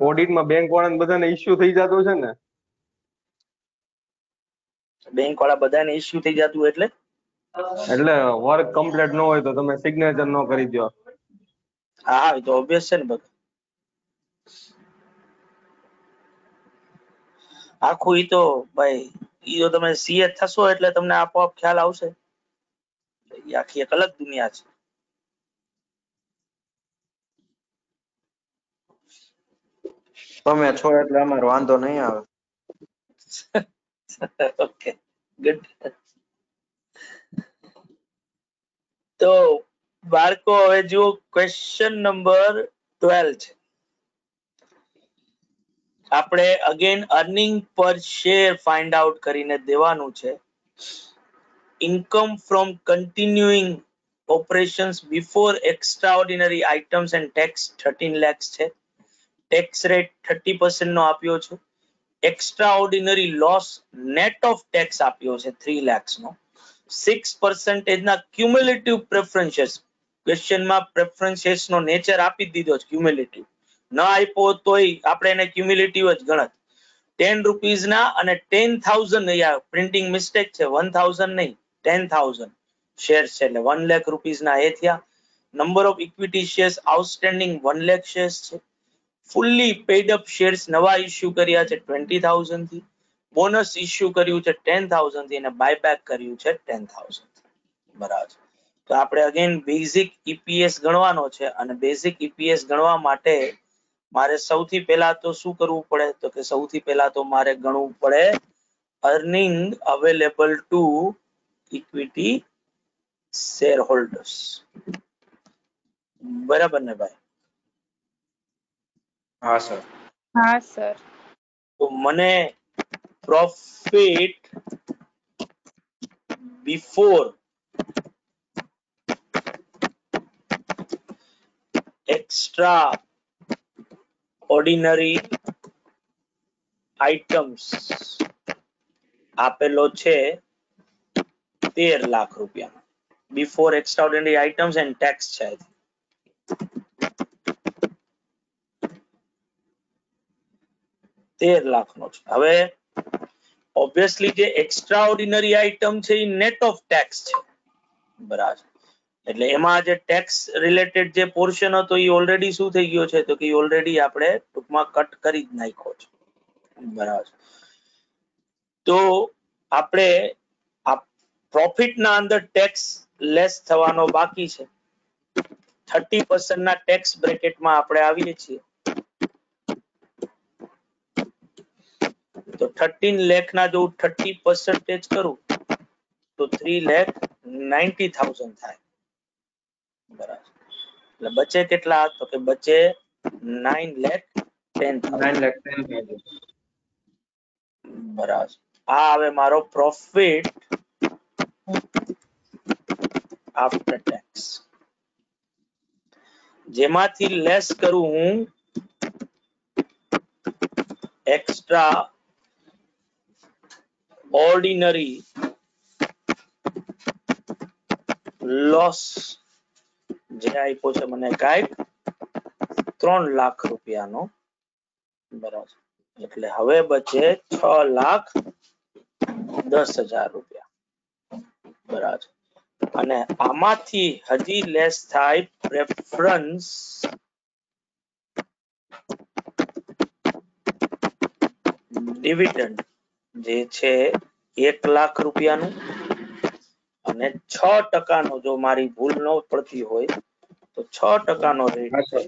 ઓડિટમાં બેંક વાળાને બધાને ઇસ્યુ થઈ જતો છે ને? બેંક વાળા બધાને ઇસ્યુ થઈ જતું એટલે વર્ક કમ્પ્લીટ ન હોય તો તમે સિગ્નેચર ન કરી દો. હા એ તો ઓબ્વિયસ છે ને બકા. આખું ઈ તો ભાઈ ઈ તો તમે સીએ થશો એટલે તમને આપોઆપ ખ્યાલ આવશે. ઈ આખી એક અલગ દુનિયા છે. તમે છો એટલે અમારે વાંધો નહીં આવે. Okay good. તો બાળકો હવે જુઓ ક્વેશ્ચન નંબર 12 છે. આપણે અગેન અર્નિંગ પર શેર ફાઇન્ડ આઉટ કરીને દેવાનું છે. Income from continuing operations before extraordinary items and tax 13 lakhs છે. ટેક્સ રેટ 30% નો આપ્યો છે. Extraordinary loss net of tax આપ્યો છે 3 lakhs નો. 6% ના ક્યુમ્યુલેટિવ પ્રેફરન્સીસ. ક્વેશ્ચનમાં પ્રેફરન્સીસ નો નેચર આપી દીધો છે ક્યુમ્યુલેટિવ. ન આપ્યો તોય આપણે એને ક્યુમ્યુલેટિવ જ ગણત. 10 રૂપીસ ના અને 10,000 અહીંયા પ્રિન્ટિંગ મિસ્ટેક છે, 1,000 નહીં 10,000 શેર્સ છે એટલે 1 લાખ રૂપીસ ના એ થયા. Number of equity shares outstanding 1 lakh shares છે. ફુલ્લી પેડ અપ શેર્સ નવા ઇસ્યુ કર્યા છે 20,000 થી. બોનસ ઇસ્યુ કર્યું છે 10,000 થી અને બાયબેક કર્યું છે 10,000. બરાબર. તો આપણે અગેન બેઝિક ઈપીએસ ગણવાનો છે અને બેઝિક ઈપીએસ ગણવા માટે મારે સૌથી પહેલા તો શું કરવું પડે? તો કે સૌથી પહેલા તો મારે ગણવું પડે earning available to equity share holders. બરાબર ને ભાઈ? હા સર. હા સર. તો મને profit before extra ordinary items આપેલો છે 13 લાખ રૂપિયા. Before extraordinary items and tax છે 13 લાખનો છે. હવે ઓબ્વિયસલી જે એક્સ્ટ્રાઓર્ડિનરી આઇટમ છે એ નેટ ઓફ ટેક્સ છે, બરાબર. એટલે એમાં જે ટેક્સ રિલેટેડ જે પોર્શન હતો એ ઓલરેડી શું થઈ ગયો છે, તો કે ઓલરેડી આપણે ટૂંકમાં કટ કરી જ નાખ્યો છે, બરાબર. તો આપણે આ પ્રોફિટ ના અંદર ટેક્સ લેસ થવાનો બાકી છે. 30% ના ટેક્સ બ્રેકેટમાં આપણે આવીએ છીએ. તો 13 લાખ ના જો 30% કરું તો 3,90,000 થાય, બરાબર. એટલે બચે કેટલા, તો કે બચે 9,10,000, બરાબર. આ આવે મારો પ્રોફિટ આફ્ટર ટેક્સ, જેમાંથી લેસ કરું હું એક્સ્ટ્રા ઓર્ડિનરી લોસ જે આપ્યો છે મને કાંઈક 3 લાખ રૂપિયાનો, બરાબર. એટલે હવે બચે 6,10,000 રૂપિયા, બરાબર. અને આમાંથી હજી લેસ થાય પ્રેફરન્સ ડિવિડન્ડ જે છે 1 લાખ રૂપિયાનું, અને 6% જો મારી ભૂલ ન પડતી હોય તો 6% રેટ છે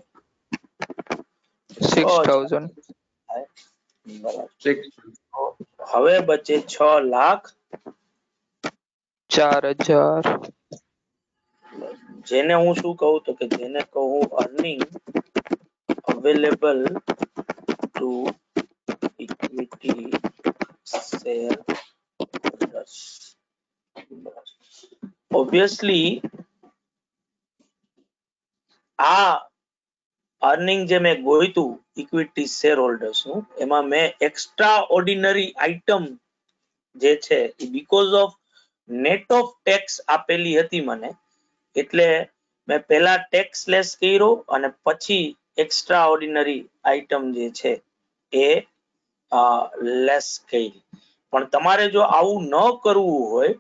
6,000. બરાબર. હવે બચે 4,000. જેને હું શું કહું, તો કે જેને કહું earning available to equity share holders. Obviously આ અર્નિંગ જે મેં ગોઈતું ઇક્વિટી શેર હોલ્ડર્સ નું, એમાં મેં એક્સ્ટ્રા ઓર્ડિનરી આઇટમ જે છે એ because of net of tax આપેલી હતી મને, એટલે મેં પહેલા ટેક્સ લેસ કર્યો અને પછી એક્સ્ટ્રા ઓર્ડિનરી આઇટમ જે છે એ લેસ કરી. પણ તમારે જો આવું ન કરવું હોય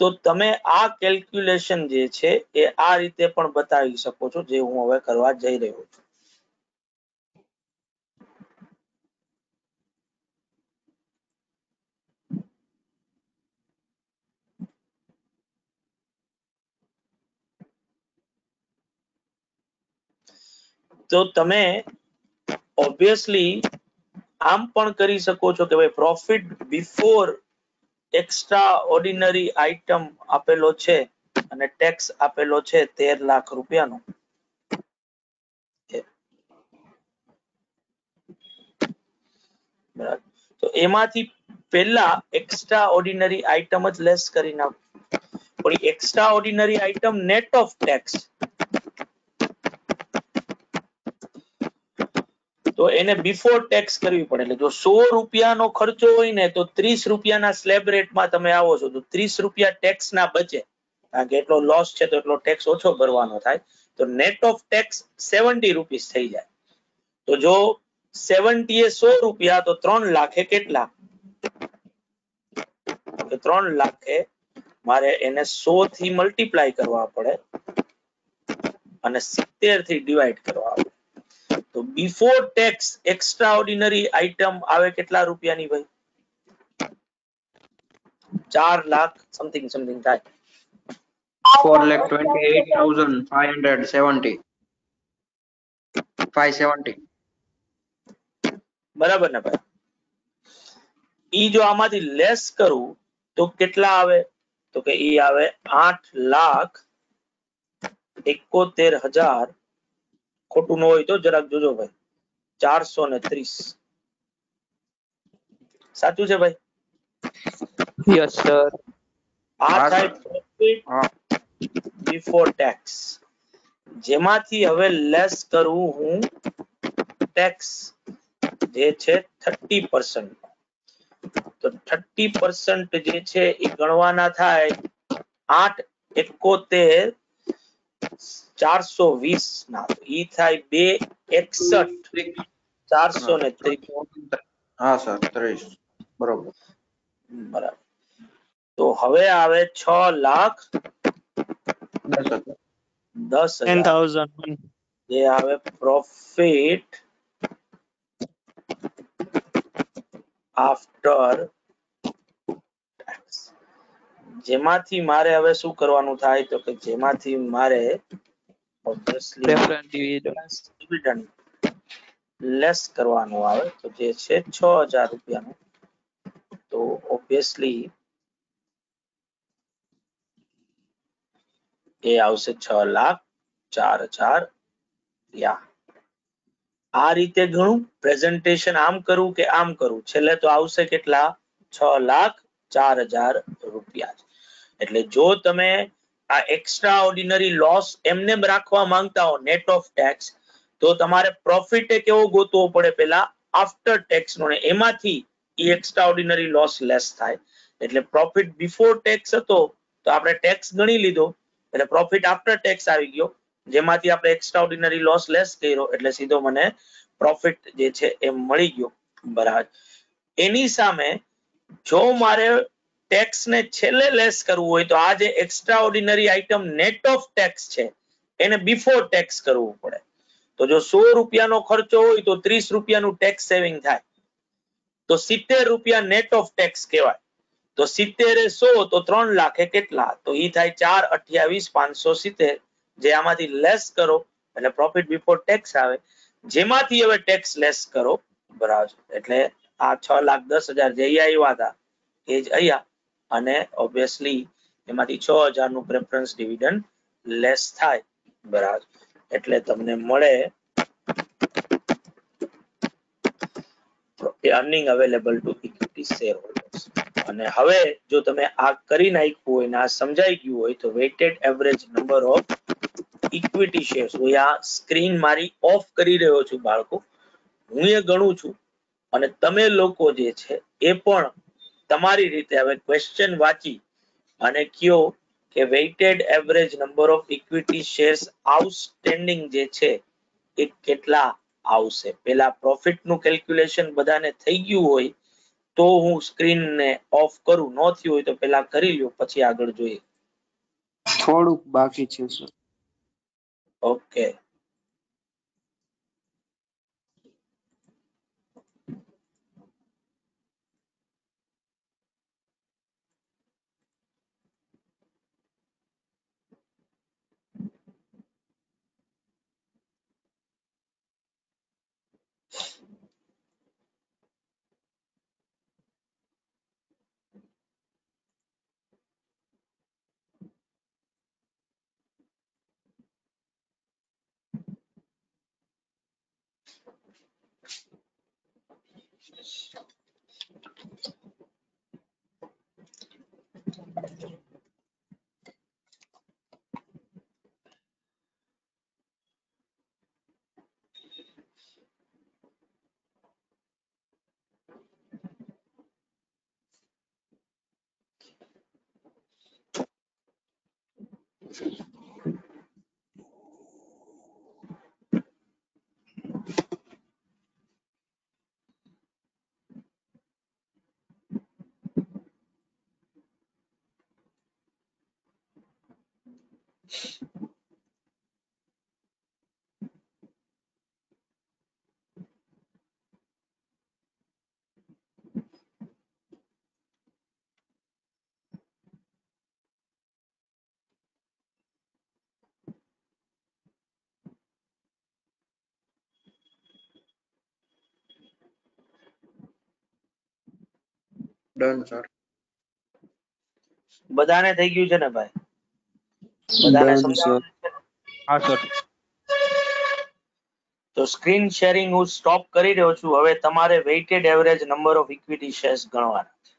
તો તમે આ કેલ્ક્યુલેશન જે છે એ આ રીતે પણ બતાવી શકો છો, જે હું હવે કરવા જઈ રહ્યો છું. તો તમે ઓબ્વિયસલી આમ પણ કરી શકો છો કે ભાઈ profit before extra ordinary item આપેલો છે અને ટેક્સ આપેલો છે 13 લાખ રૂપિયાનો. તો એમાંથી પહેલા એક્સ્ટ્રા ઓર્ડિનરી આઇટમ જ લેસ કરી નાખો. પણ extra ordinary item net of tax, તો એને બિફોર ટેક્સ કરવી પડે. એટલે જો 100 રૂપિયાનો ખર્ચો હોય ને તો 30 રૂપિયાના સ્લેબ રેટમાં તમે આવો છો તો 30 રૂપિયા ટેક્સ ના બચે, કારણ કે એટલો લોસ છે તો એટલો ટેક્સ ઓછો ભરવાનો થાય. તો નેટ ઓફ ટેક્સ 70 રૂપીસ થઈ જાય. તો જો 70 એ 100 રૂપિયા, તો 3 લાખે કેટલા, 3 લાખે મારે એને 100 થી મલ્ટીપ્લાય કરવા પડે અને 70 થી ડિવાઈડ કરવા પડે. તો before tax extra ordinary item આવે કેટલા રૂપિયાની ભાઈ, 4 લાખ સમથિંગ થાય. 4,28,570. 570. બરાબર ને ભાઈ. ઈ જો આમાંથી લેસ કરું તો કેટલા આવે, તો કે ઈ આવે 8,71,000. ખોટું ન હોય તો જરાક જોજો ભાઈ, 430. સાચું છે ભાઈ? Yes sir. આ હા, થાય sir. પ્રોફિટ હા. બિફોર ટેક્સ, જેમાંથી હવે લેસ કરું હું ટેક્સ જે છે 30%. તો 30% જે છે એ ગણવાના થાય 8 71 420 ના, ઈ થાય 261 430. હા સર 30 બરોબર. બરાબર. તો હવે આવે 6,10,000 10,000. જે આવે પ્રોફિટ આફ્ટર ટેક્સ, જેમાંથી મારે હવે શું કરવાનું થાય તો કે જેમાંથી મારે ઓબ્વિયસલી પ્રેફરન્સ ડિવિડન્ડ. લેસ કરવાનું આવે, તો જે છે 6,000 રૂપિયાનું. તો ઓબ્વિયસલી એ આવશે 6,04,000. યા આ રીતે ગણું પ્રેઝન્ટેશન આમ કરું કે આમ કરું, છેલ્લે તો આવશે કેટલા? 6,04,000 રૂપિયા. એટલે જો તમે આ એક્સ્ટ્રા ઓર્ડિનરી લોસ એમને રાખવા માંગતા હો નેટ ઓફ ટેક્સ, તો તમારે પ્રોફિટ કેવો ગોતવો પડે? પેલા આફ્ટર ટેક્સ નો, ને એમાંથી ઈ એક્સ્ટ્રા ઓર્ડિનરી લોસ લેસ થાય. એટલે પ્રોફિટ બિફોર ટેક્સ હતો તો આપણે ટેક્સ ગણી લીધો, એટલે પ્રોફિટ આફ્ટર ટેક્સ આવી ગયો, જેમાંથી આપણે એક્સ્ટ્રા ઓર્ડિનરી લોસ લેસ કર્યો, એટલે સીધો મને પ્રોફિટ જે છે એ મળી ગયો. બરાબર. એની સામે જો મારે ટેક્સ ને છેલ્લે લેસ કરવું હોય તો આ જે extra ordinary item net of tax છે એને બિફોર ટેક્સ કરવું પડે. તો જો 100 રૂપિયાનો ખર્ચો હોય તો 30 રૂપિયાનું ટેક્સ સેવિંગ થાય, તો 70 રૂપિયા નેટ ઓફ ટેક્સ કહેવાય. તો 70 એ 100 તો 3 લાખ એ કેટલા? તો ઈ થાય 4,28,570, જે આમાંથી લેસ કરો એટલે પ્રોફિટ બિફોર ટેક્સ આવે, જેમાંથી હવે ટેક્સ લેસ કરો. બરાબર. એટલે આ 6,10,000 જે આવ્યા હતા એ જ અહીંયા, અને ઓબ્વિયસલી એમાંથી 6,000 નું પ્રેફરન્સ ડિવિડન્ડ લેસ થાય. બરાબર. એટલે તમને મળે earning available to equity share holders. અને હવે જો તમે આ કરી નાખ્યું હોય ને આ સમજાઈ ગયું હોય તો weighted average number of equity shares, હું આ સ્ક્રીન મારી ઓફ કરી રહ્યો છું બાળકો, હું એ ગણું છું, અને તમે લોકો જે છે એ પણ તમારી રીતે હવે ક્વેશ્ચન વાંચી અને કયો કે weighted average number of equity shares outstanding જે છે એ કેટલા આવશે. પેલા પ્રોફિટ નું કેલ્ક્યુલેશન બધાને થઈ ગયું હોય તો હું સ્ક્રીન ને ઓફ કરું, ન થયું હોય તો પેલા કરી લ્યો, પછી આગળ જોઈએ. થોડુંક બાકી છે સર. ઓકે. Done sir. બધાને થઈ ગયું છે ને ભાઈ? બધાને ડન સર. સમજાવ. હા સર. તો સ્ક્રીન શેરિંગ હું સ્ટોપ કરી રહ્યો છું. હવે તમારે weighted average number of equity shares ગણવાના છે.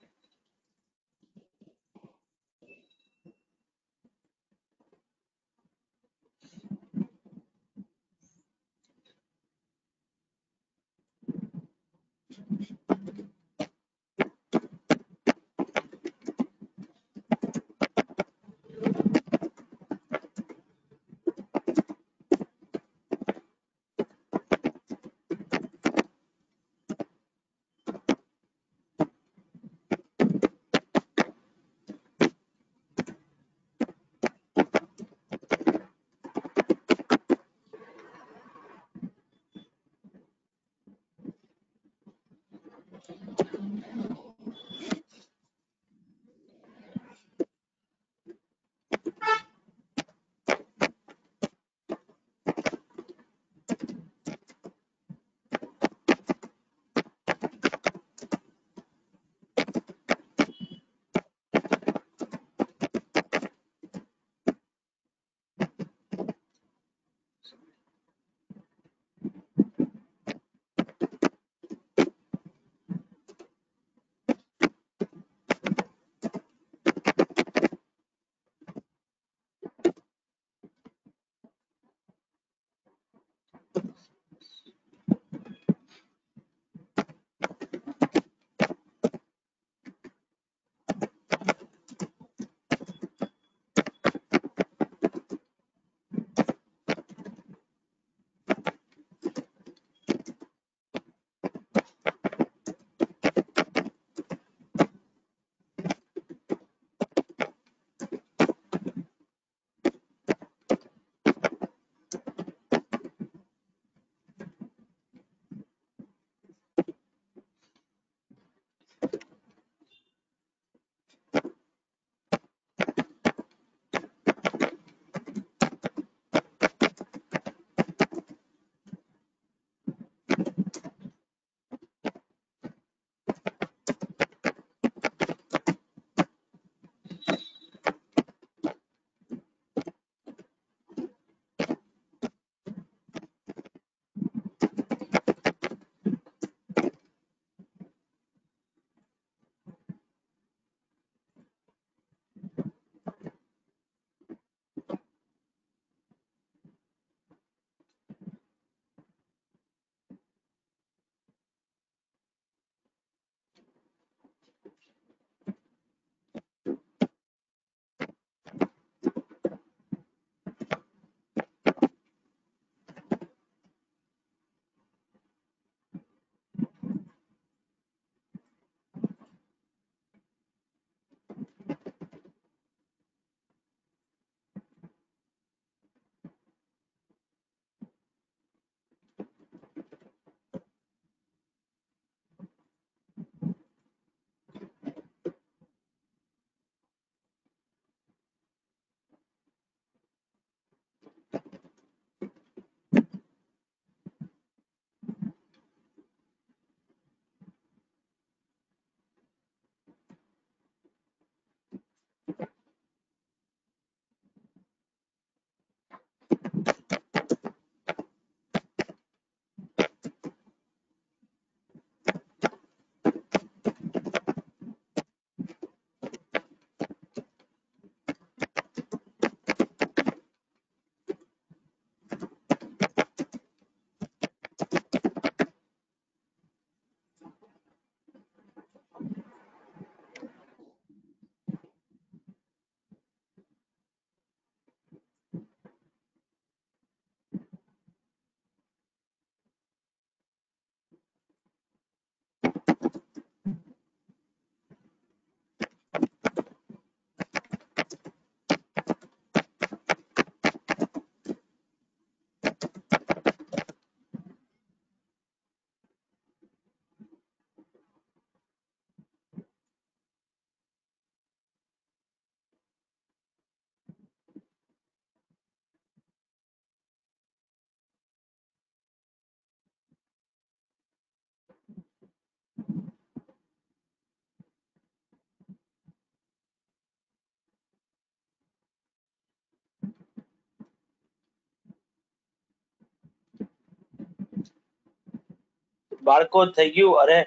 બાળકો થઈ ગયું. અરે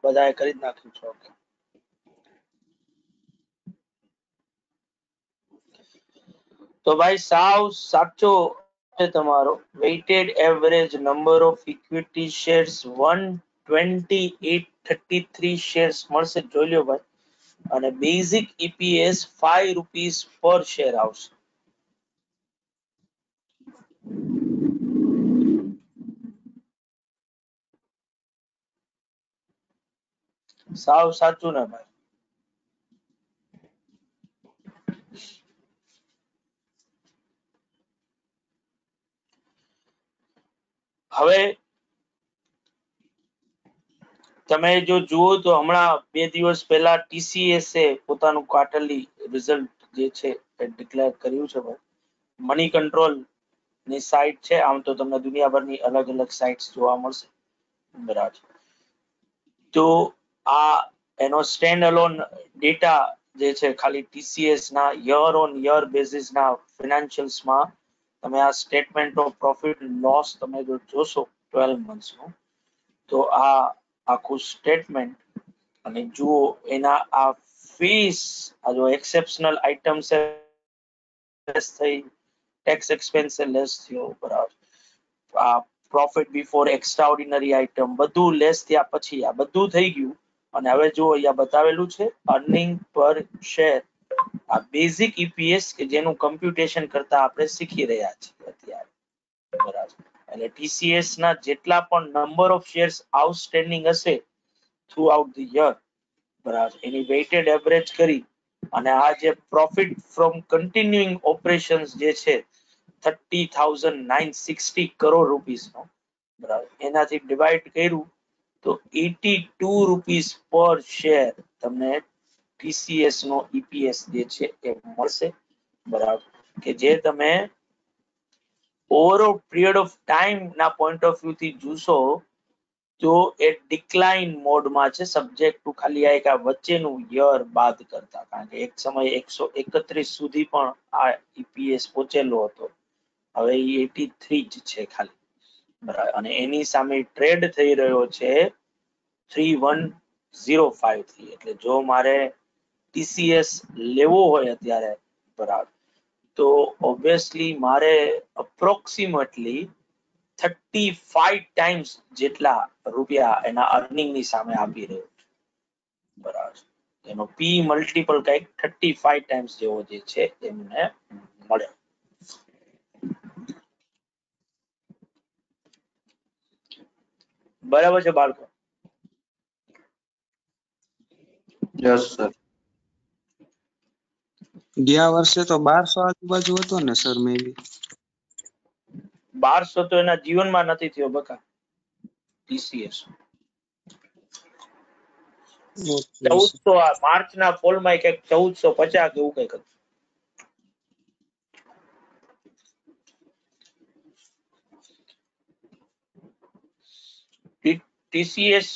બધાએ કરી જ નાખ્યું છે. Okay. તો ભાઈ સાવ સાચો છે તમારો. Weighted average number of equity shares 128.33 shares મળશે. જોઈ લો ભાઈ. અને બેઝિક EPS 5 રૂપીસ પર શેર આવશે. સાવ સાચું ને ભાઈ. હવે તમે જો જુઓ તો હમણાં 2 દિવસ પહેલા TCS એ પોતાનું ક્વાર્ટરલી રિઝલ્ટ જે છે એ ડિક્લેર કર્યું છે ભાઈ. મની કંટ્રોલ ની સાઇટ છે. આમ તો તમને દુનિયાભરની અલગ અલગ સાઇટ્સ જોવા મળશે. બરાબર. તો આ એનો સ્ટેન્ડ અલોન ડેટા જે છે ખાલી TCS ના યર ઓન યર બેસિસ ના ફાઇનાન્શિયલ્સ માં તમે આ સ્ટેટમેન્ટ ઓફ પ્રોફિટ લોસ તમે જો જોશો 12 મંથ્સ નું, તો આ આખું સ્ટેટમેન્ટ અને જુઓ એના આ ફીસ, આ જો એક્સેપ્શનલ આઇટમ્સ થઈ, ટેક્સ એક્સપેન્સ લેસ થયો, બરાબર. આ પ્રોફિટ બિફોર એક્સ્ટ્રાઓર્ડિનરી આઇટમ બધું લેસ થયા પછી આ બધું થઈ ગયું. અને હવે જો અહીંયા બતાવેલું છે અર્નિંગ પર શેર, આ બેઝિક EPS કે જેનું કમ્પ્યુટેશન કરતા આપણે શીખી રહ્યા છીએ અત્યારે. બરાબર. એટલે TCS ના જેટલા પણ નંબર ઓફ શેર્સ આઉટસ્ટેન્ડિંગ હશે થ્રુ આઉટ ધ યર, બરાબર, એની વેઇટેડ એવરેજ કરી અને આ જે પ્રોફિટ ફ્રોમ કન્ટિન્યુઇંગ ઓપરેશન્સ જે છે 30,960 કરોડ રૂપીસનો, બરાબર, એનાથી ડિવાઈડ કર્યું તો 82 રૂપીસ પર શેર તમને TCS નો EPS જે છે એ મળશે. બરાબર. કે જે તમે ઓવરઓલ પીરિયડ ઓફ ટાઈમ ના પોઈન્ટ ઓફ વ્યૂ થી જોશો તો એ ડિક્લાઇન મોડમાં છે, સબ્જેક્ટ ટુ ખાલી આ એક વચ્ચેનું યર બાદ કરતા. કારણ કે એક સમય 131 સુધી પણ આ EPS પહોંચેલો હતો. હવે એ 83 જ છે ખાલી. બરાબર. અને એની સામે ટ્રેડ થઈ રહ્યો છે 3105 એટલે જો મારે TCS લેવો હોય અત્યારે, બરાબર, તો ઓબ્વિયસલી મારે અપ્રોક્સિમેટલી 35 ટાઈમ્સ જેટલા રૂપિયા એના અર્નિંગ ની સામે આપી રહ્યો છે. બરાબર. એનો P મલ્ટિપલ કઈક 35 ટાઈમ્સ જેવો જે છે એમને મળે. બરાબર છે બાળકો? Yes sir. ગયા વર્ષે તો 1200 આજુબાજુ હતો ને સર, મે બી 1200 તો એના જીવનમાં નથી થયો બકા. TCS 1400 આ માર્ચના પોલમાં કંઈક 1450 કે એવું કંઈક હતું. TCS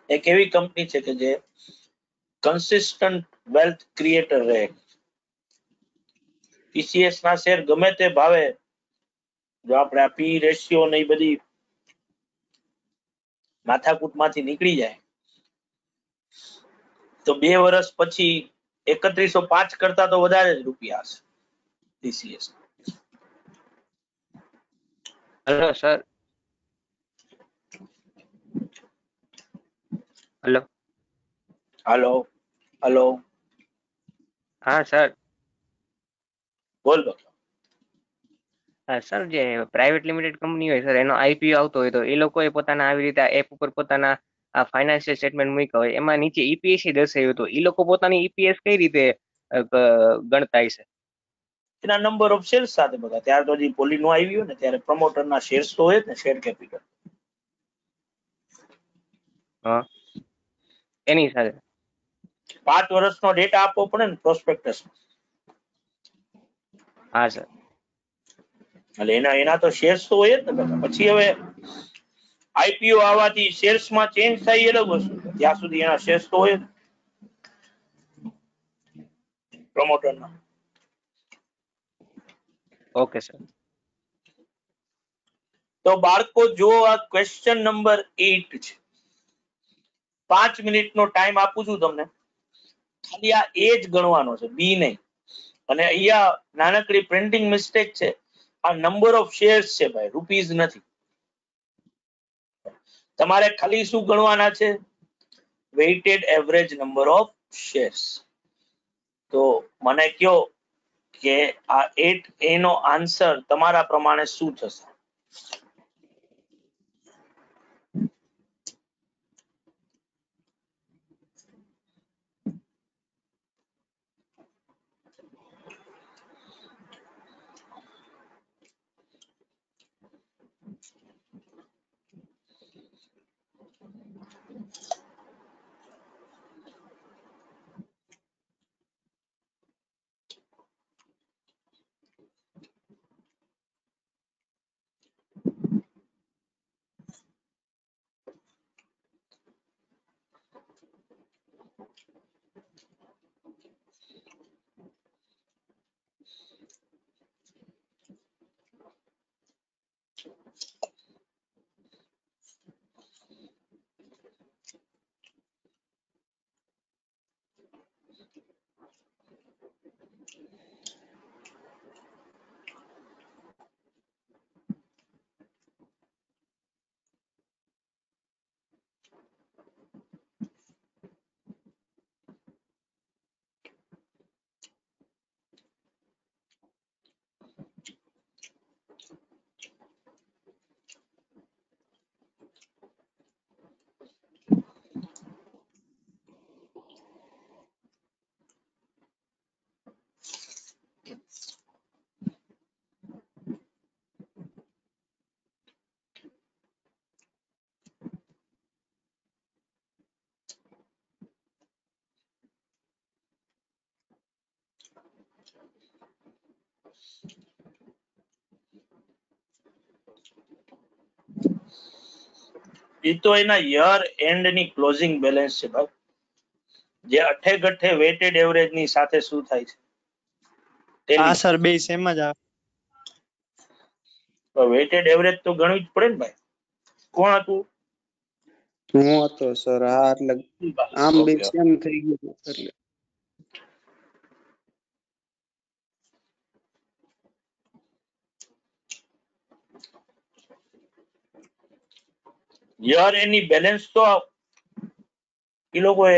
એક એવી કંપની છે કે જે કન્સિસ્ટન્ટ વેલ્થ ક્રિએટર રહે. TCS ના શેર ગમે તે ભાવે જો આપણે આ પી રેશિયો ને એ બધી માથાકૂટમાંથી નીકળી જાય તો 2 વર્ષ પછી 3105 કરતા તો વધારે જ રૂપિયા હશે TCS. Hello sir. હેલો. હાલો હાલો હા સર. બોલો. હા સર, જે પ્રાઇવેટ લિમિટેડ કંપની હોય સર, એનો IPO આવતો હોય તો એ લોકોએ પોતાના આવી રીતે એપ ઉપર પોતાના આ ફાઇનાન્શિયલ સ્ટેટમેન્ટ મૂક્યા હોય, એમાં નીચે EPS દર્શાવ્યું હતું. એ લોકો પોતાની EPS કઈ રીતે ગણતા હશે? એના નંબર ઓફ શેર્સ સાથે બગા. ત્યાર તો હજી પોલી નો આવી હોય ને ત્યારે પ્રમોટરના શેર્સ તો હોય જ ને, શેર કેપિટલ. હા, એની સાથે 5 વર્ષનો ડેટા આપવો પડે ને પ્રોસ્પેક્ટસ. હા સર. એટલે એના તો શેર્સ તો હોય જ ને બગા. પછી હવે IPO આવવાથી શેર્સ માં ચેન્જ થાય એ અલગ વસ્તુ. ત્યાં સુધી એના શેર્સ તો હોય જ પ્રમોટરના. Okay sir. તો બાળકો જો આ ક્વેશ્ચન નંબર 8 છે, 5 મિનિટનો ટાઈમ આપું છું તમને, ખાલી આ એ જ ગણવાનો છે, બી નહીં. અને અહીંયા નાનકડી પ્રિન્ટિંગ મિસ્ટેક છે, આ નંબર ઓફ શેર્સ છે ભાઈ, રૂપીઝ નથી. તમારે ખાલી શું ગણવાના છે? Weighted average number of shares. તો મને કયો કે આ 8A નો આન્સર તમારા પ્રમાણે શું થશે? એ તો એના યર એન્ડ ની ક્લોઝિંગ બેલેન્સ છે ભાઈ, જે અઠે ગઠે વેટેડ એવરેજ ની સાથે શું થાય છે? હા સર, બે સેમ જ આવે. વેટેડ એવરેજ તો ગણવી જ પડે ને ભાઈ. કોણ હતું? હું હતો સર. હા એટલે આમ બે Okay. સેમ થઈ ગયું એટલે યર એની બેલેન્સ તો એ લોકોએ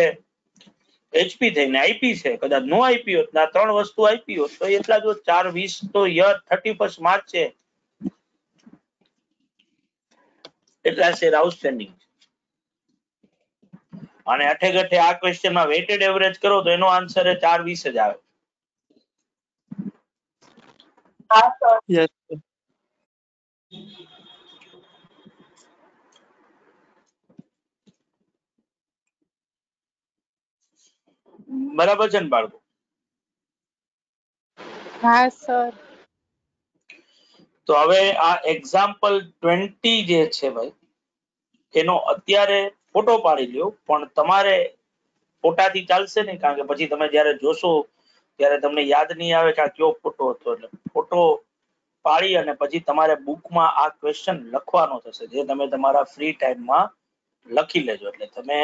એચપી થઈને આઈપી છે, કદાચ નો આઈપી હોત ને આ ત્રણ વસ્તુ આપી હોત તો એટલા જો 4/20 તો યર 31 માર્ચ છે, એટલા શેર આઉટસ્ટેન્ડિંગ. અને અઠે ગઠે આ ક્વેશ્ચનમાં વેટેડ એવરેજ કરો તો એનો આન્સર 4/20 જ આવે. યસ. બરાબર છે ને બાળકો? હા સર. તો હવે આ એક્ઝામ્પલ 20 જે છે ભાઈ, એનો અત્યારે ફોટો પાડી લ્યો, પણ તમારે ફોટાથી ચાલશે નહીં, કારણ કે પછી તમે જ્યારે જોશો ત્યારે તમને યાદ નહીં આવે કે આ કયો ફોટો હતો. એટલે ફોટો પાડી અને પછી તમારે બુકમાં આ ક્વેશ્ચન લખવાનો થશે, જે તમે તમારા ફ્રી ટાઈમમાં લખી લેજો. એટલે તમે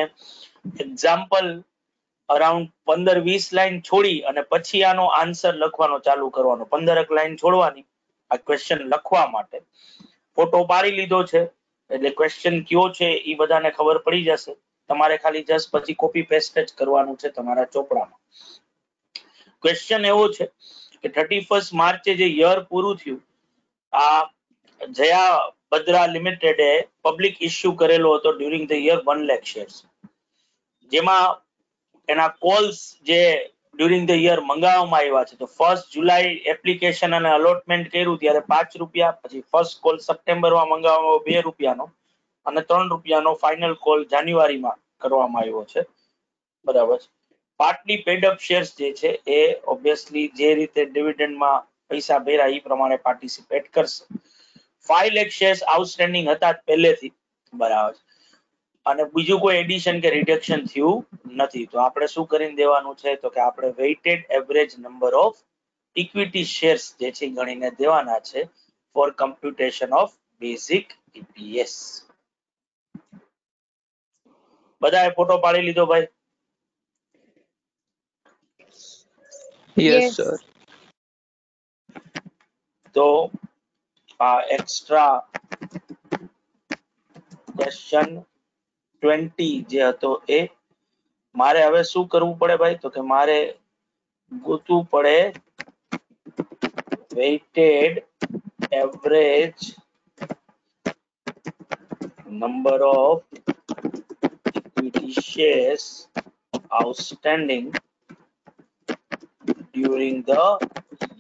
એક્ઝામ્પલ અરાઉન્ડ 15-20 લાઈન છોડી અને પછી આનો આન્સર લખવાનો ચાલુ કરવાનો. 15 લાઈન છોડવાની આ ક્વેશ્ચન લખવા માટે. ફોટો પાડી લીધો છે એટલે ક્વેશ્ચન કયો છે એ બધાને ખબર પડી જશે. તમારે ખાલી જસ્ટ પછી કોપી પેસ્ટ જ કરવાનું છે તમારા ચોપડામાં. ક્વેશ્ચન એવો છે કે 31 માર્ચે જે યર પૂરું થયું, આ જયા બદ્રા લિમિટેડે પબ્લિક ઇસ્યુ કરેલો હતો during the year 1 lakh shares, જેમાં એના કોલ્સ જે ડ્યુરિંગ ધ યર મંગાવવામાં આવ્યા છે. તો 1 જુલાઈ એપ્લિકેશન અને અલોટમેન્ટ કર્યું ત્યારે 5 રૂપિયા, પછી ફર્સ્ટ કોલ સપ્ટેમ્બરમાં મંગાવવામાં 2 રૂપિયાનો અને 3 રૂપિયાનો ફાઇનલ કોલ જાન્યુઆરીમાં કરવામાં આવ્યો છે. બરાબર છે. પાર્ટલી પેડ અપ શેર્સ જે છે એ ઓબ્વિયસલી જે રીતે ડિવિડન્ડમાં પૈસા ભર્યા એ પ્રમાણે પાર્ટિસિપેટ કરશે. 5 લાખ શેર્સ આઉટસ્ટેન્ડિંગ હતા પહેલેથી, બરાબર. અને બીજું કોઈ એડિશન કે રિડક્શન થયું નથી. તો આપણે શું કરીને દેવાનું છે? તો કે આપણે weighted average number of equity shares જે છે ગણીને દેવાના છે for computation of basic EPS. બધાએ ફોટો પાડી લીધો ભાઈ? Yes. તો આ એક્સ્ટ્રા ક્વેશ્ચન 20 જે હતો એ મારે હવે શું કરવું પડે ભાઈ? તો કે મારે ગોતવું પડે weighted average number of equity shares outstanding during the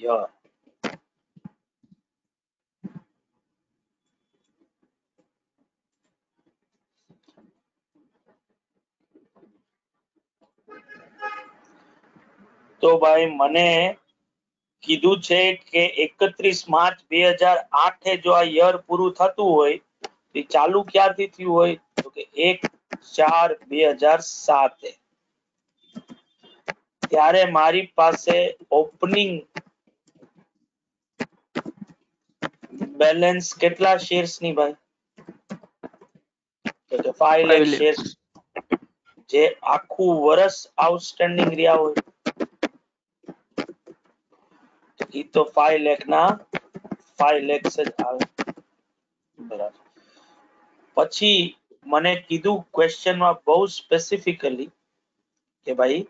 year. તો ભાઈ મને કીધું છે કે 31 માર્ચ 2008 જો આ યર પૂરું થતું હોય તો ચાલુ ક્યારથી થયું હોય? તો કે 1/4/2007 ત્યારે મારી પાસે ઓપનિંગ બેલેન્સ કેટલા શેર્સ ની ભાઈ? તો કે 5 લાખ શેર્સ જે આખું વર્ષ આઉટસ્ટેન્ડિંગ રહ્યા હોય ઈ તો 5 લાખ ના 5 lakhs જ આવે. બરાબર. પછી મને કીધું ક્વેશ્ચન માં બહુ સ્પેસિફિકલી કે ભાઈ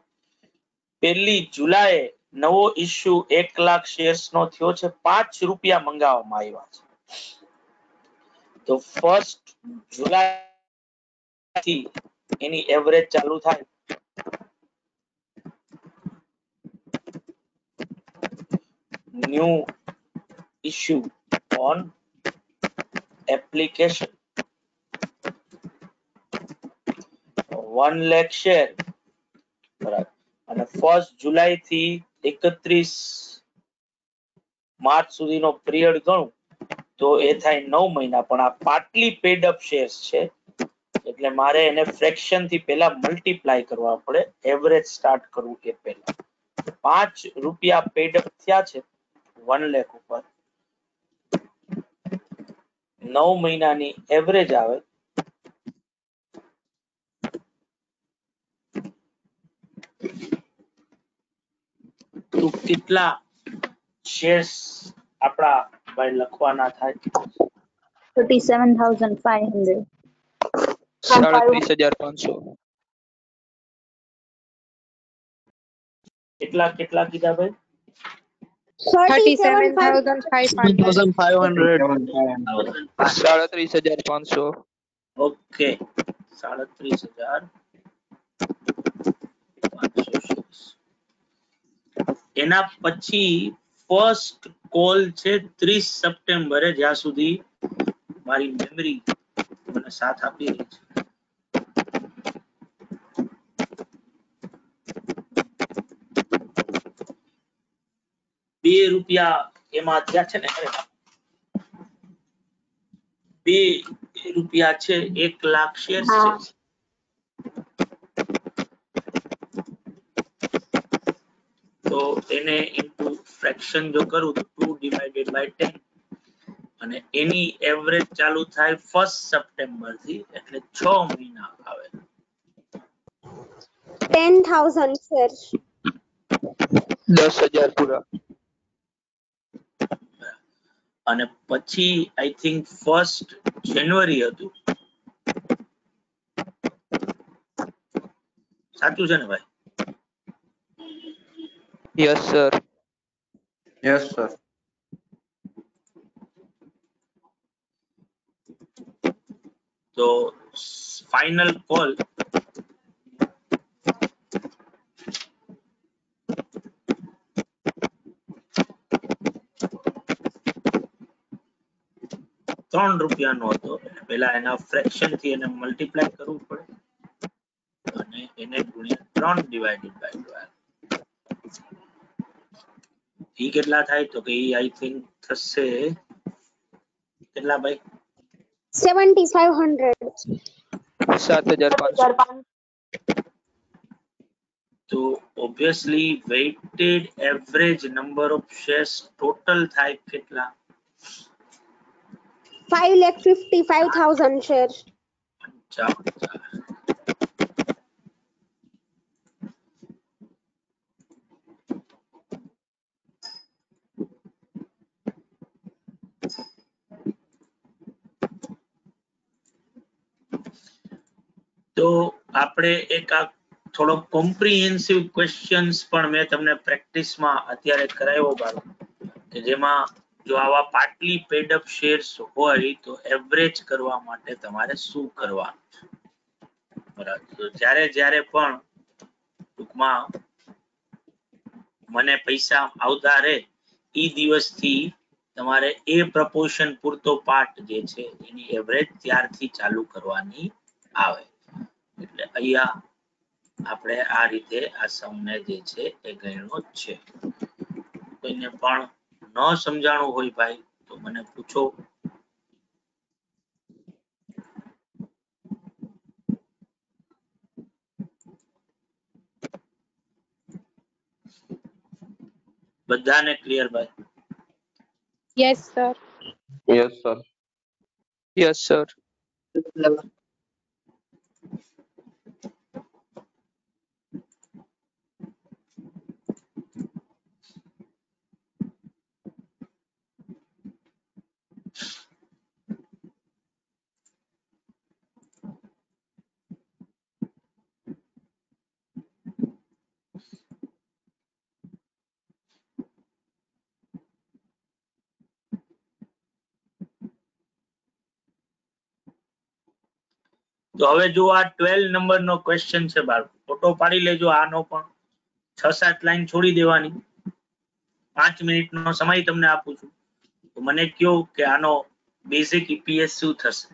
1 જુલાઈ નવો ઇશ્યુ 1 લાખ શેર્સ નો થયો છે, 5 રૂપિયા મંગાવવામાં આવ્યા છે. તો 1 જુલાઈ થી એની એવરેજ ચાલુ થાય. New issue on application 1 lakh share, બરાબર. અને 1 જુલાઈ થી 31 માર્ચ સુધીનો પિરિયડ ગણું તો એ થાય 9 મહિના. પણ આ પાર્ટલી પેડ અપ શેર્સ છે એટલે મારે એને ફ્રેક્શન થી પહેલા મલ્ટીપ્લાય કરવા પડે, એવરેજ સ્ટાર્ટ કરવું એ પહેલા. 5 રૂપિયા પેડ અપ થયા છે 1 લાખ ઉપર, 9 મહિનાની એવરેજ આવે તો કેટલા શેર્સ આપણા ભાઈ લખવાના થાય? 37,500. 37,500. કેટલા કેટલા કીધા ભાઈ? 37,500. 37,500. ઓકે, 37,500. એના પછી ફર્સ્ટ કોલ છે 30 સપ્ટેમ્બરે, જ્યાં સુધી મારી મેમરી મને સાથ આપી રહી છે. ₹2 એમાં થયા છે ને, ₹2 છે, 1 લાખ શેર છે. તો એને ઇન્ટુ ફ્રેક્શન જો કરું તો 2/10 અને એની એવરેજ ચાલુ થાય 1 સપ્ટેમ્બર થી, એટલે 6 મહિના આવે. 10,000 shares. 10,000 પૂરા. અને પછી આઈ થિંક 1 જાન્યુઆરી હતું, સાચું છે ને ભાઈ? Yes sir. Yes sir. તો ફાઇનલ કોલ ₹3 હતો. પેલા એના ફ્રેક્શન થી એને મલ્ટીપ્લાય કરવું પડે અને એને ગુણ્યા 3 ડિવાઇડેડ બાય 12. ઈ કેટલા થાય? તો કે ઈ આઈ થિંક થશે કેટલા ભાઈ? 7,500. 7,500. તો obviously weighted average number of shares total થાય કેટલા? 5,55,000 shares. 55,000. તો આપણે એક આ થોડો કોમ્પ્રિહેન્સિવ ક્વેશ્ચન્સ પણ મેં તમને પ્રેક્ટિસમાં અત્યારે કરાવ્યો બાળકો કે જેમાં જો આવા પાર્ટલી પેડ અપ શેર્સ હોય તો એવરેજ કરવા માટે તમારે શું કરવાનું છે, બરાબર. તો જ્યારે પણ ટૂંકમાં મને પૈસા આવતા રહે ઈ દિવસથી તમારે એ પ્રપોર્શન પૂરતો પાર્ટ જે છે એની એવરેજ ત્યારથી ચાલુ કરવાની આવે. એટલે અહીંયા આપણે આ રીતે આ સમને જે છે એ ગણ્યો જ છે. કોઈને પણ ન સમજાણું હોય ભાઈ તો મને પૂછો. બધાને ક્લિયર ભાઈ? Yes, sir. Yes, sir. Yes, sir. તો હવે જો આ 12 નંબરનો ક્વેશ્ચન છે બાળકો, ફોટો પાડી લેજો. આનો પણ 6-7 લાઈન છોડી દેવાની. 5 મિનિટનો સમય તમને આપું છું. તો મને કયો કે આનો બેઝિક ઈપીએસ શું થશે?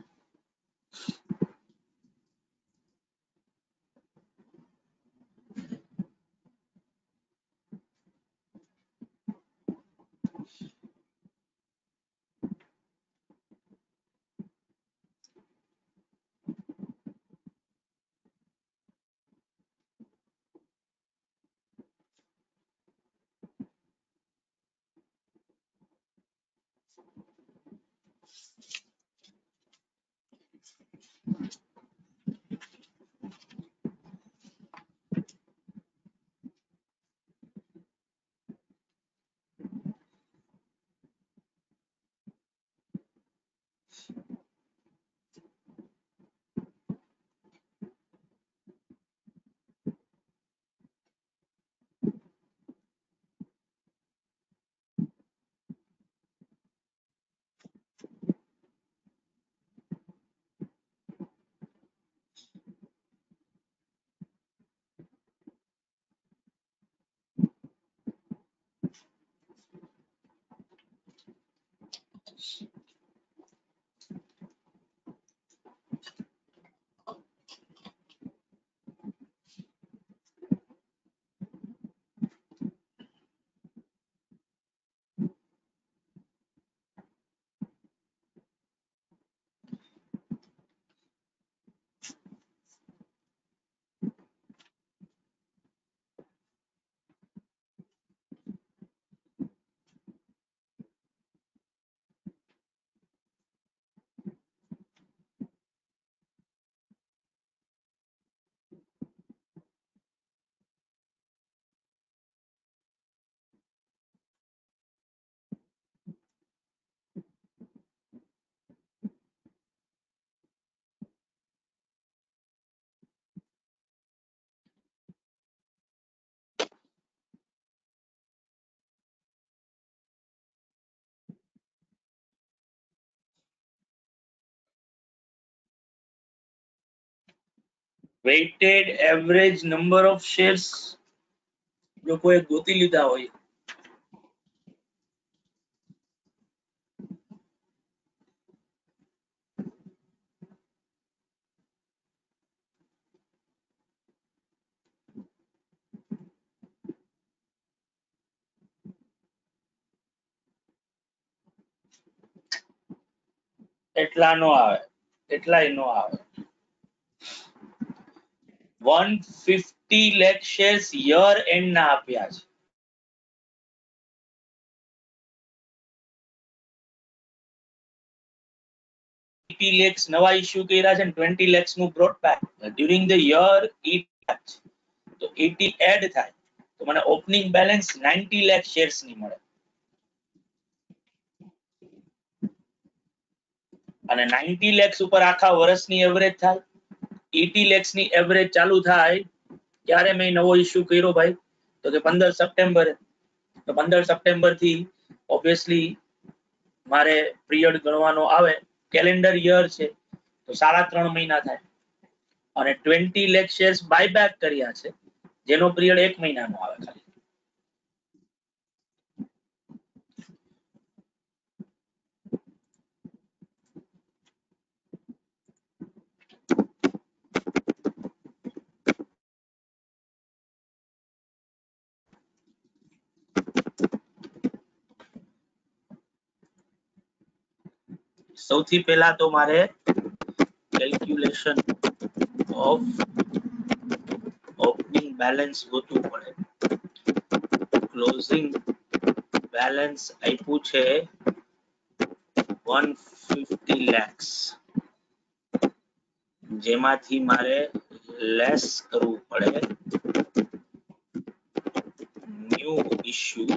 Weighted average number of shares લોકોએ ગોતી લીધા હોય. એટલા નો આવે, એટલાય નો આવે. 150 lakh shares year end ના આપ્યા છે. 80 lakhs નવા ઇશ્યુ કર્યા છે ને 20 lakhs નું brought back during the year it તો 80 એડ થાય તો મને ઓપનિંગ બેલેન્સ 90 lakh શેર્સ ની મળે અને 90 lakhs ઉપર આખા વર્ષની એવરેજ થાય 80 lakhs ની એવરેજ ચાલુ થાય ત્યારે મેં નવો ઇશ્યુ કર્યો ભાઈ તો કે 15 સપ્ટેમ્બરે તો 15 સપ્ટેમ્બર થી ઓબ્વિયસલી મારે પીરિયડ ગણવાનો આવે કેલેન્ડર યર છે તો 3.5 મહિના થાય અને 20 lakh શેર્સ બાયબેક કર્યા છે જેનો પીરિયડ 1 મહિનાનો આવે ખાલી સૌથી પહેલા તો મારે કેલ્ક્યુલેશન ઓફ ઓપનિંગ બેલેન્સ ગોતવું પડે ક્લોઝિંગ બેલેન્સ આપ્યું છે 150 lakhs જેમાંથી મારે લેસ કરવું પડે ન્યૂ ઇશ્યુ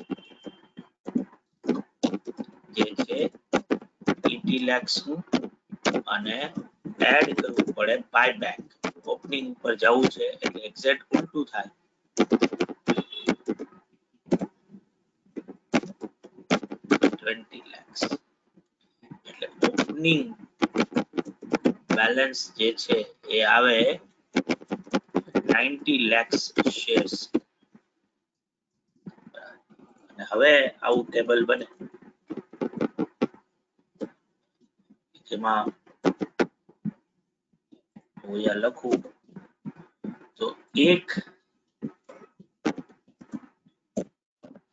જે છે 80 lakhs નું અને એડ કરવું પડે બાયબેક ઓપનિંગ પર જવું છે એટલે એક્ઝેક્ટ ઉલટું થાય 20 lakhs એટલે ઓપનિંગ બેલેન્સ જે છે એ આવે 90 lakhs શેર્સ અને હવે આવું ટેબલ બને જેમાં હું અહીંયા લખું તો એક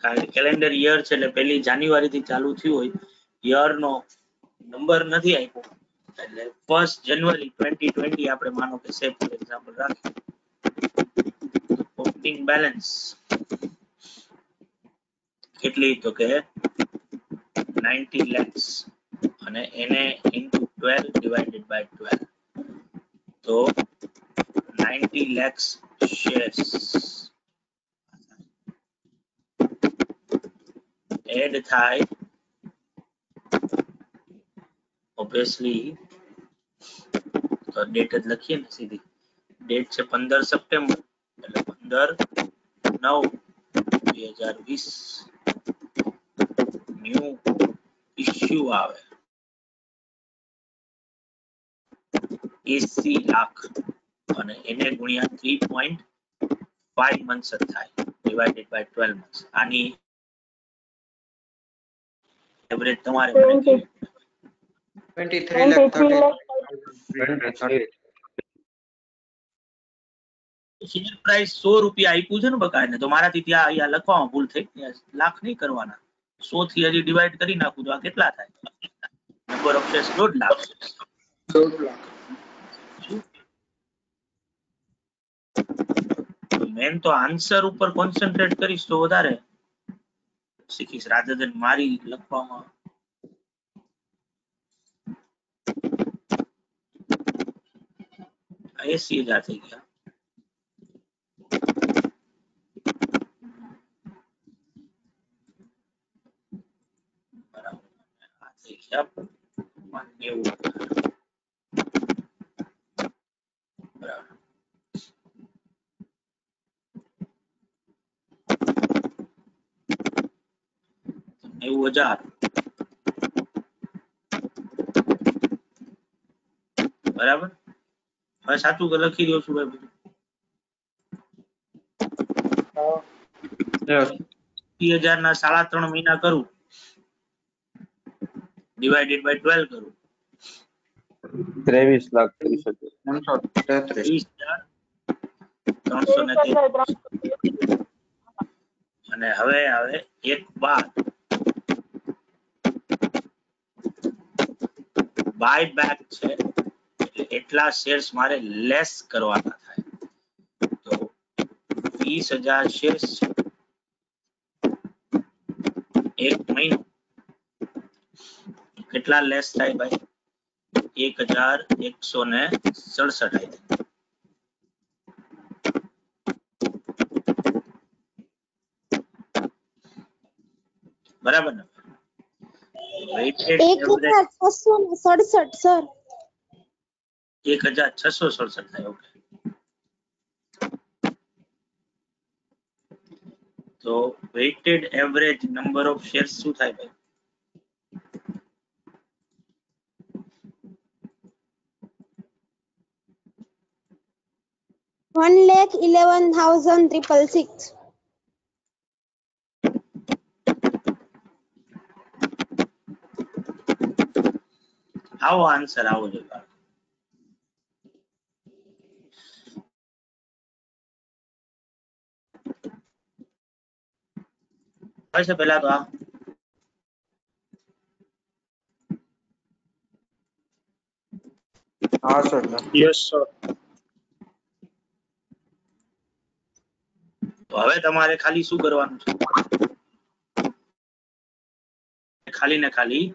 કારણ કે કેલેન્ડર યર છે એટલે 1 જાન્યુઆરી થી ચાલુ થયું હોય યર નો નંબર નથી આપ્યો એટલે 1 જાન્યુઆરી 2020 આપણે માનો કે સે ફોર એક્ઝામ્પલ રાખીએ ઓપનિંગ બેલેન્સ કેટલી તો કે 90 lakhs અને એને into 12 divided by 12 તો 90 lakhs shares એડ થાય obviously તો ડેટ જ લખીએ ને સીધી ડેટ છે 15 સપ્ટેમ્બર એટલે 15/9/2020 ન્યૂ ઇશ્યુ આવે 80 લાખ અને એને ગુણ્યા 3.5 મંથ્સ થાય ડિવાઇડેડ બાય 12 મંથ્સ આની એવરેજ તમારે 23 lakh 30 શેર પ્રાઇસ 100 રૂપિયા આપ્યું છે ને બકાયને તો મારાથી ત્યાં અહીંયા લખવામાં ભૂલ થઈ લાખ નહીં કરવાના 100 થી હજી ડિવાઇડ કરી નાખું તો આ કેટલા થાય number of shares 1.5 lakh man તો આન્સર ઉપર કોન્સન્ટ્રેટ કરીશ તો વધારે શીખીશ રાધર દેન મારી લખવામાં 80,000 થઈ ગયા બરાબર 90,000 બરાબર હવે સાચું લખી રહ્યો છું ભાઈ બધું 30,000 ના 3.5 મહિના કરું ડિવાઇડેડ બાય 12 કરું 23 લાખ થઈ શકે 30,333 અને હવે આવે એક બાદ બાય બેક છે એટલે એટલા શેર્સ મારે લેસ કરવાના થાય તો 20,000 શેર્સ એક મહિનો કેટલા લેસ થાય ભાઈ 1167 आई थी। बराबर ने? Weighted average 1667 sir. 1667 થાય। ઓકે, તો weighted average number of shares શું થાય ભાઈ? 1,11,666. આવો આન્સર આવો જોઈએ। છે પહેલા તો આ हाँ सर। Yes sir. તો હવે તમારે ખાલી શું કરવાનું છે? ખાલી ને ખાલી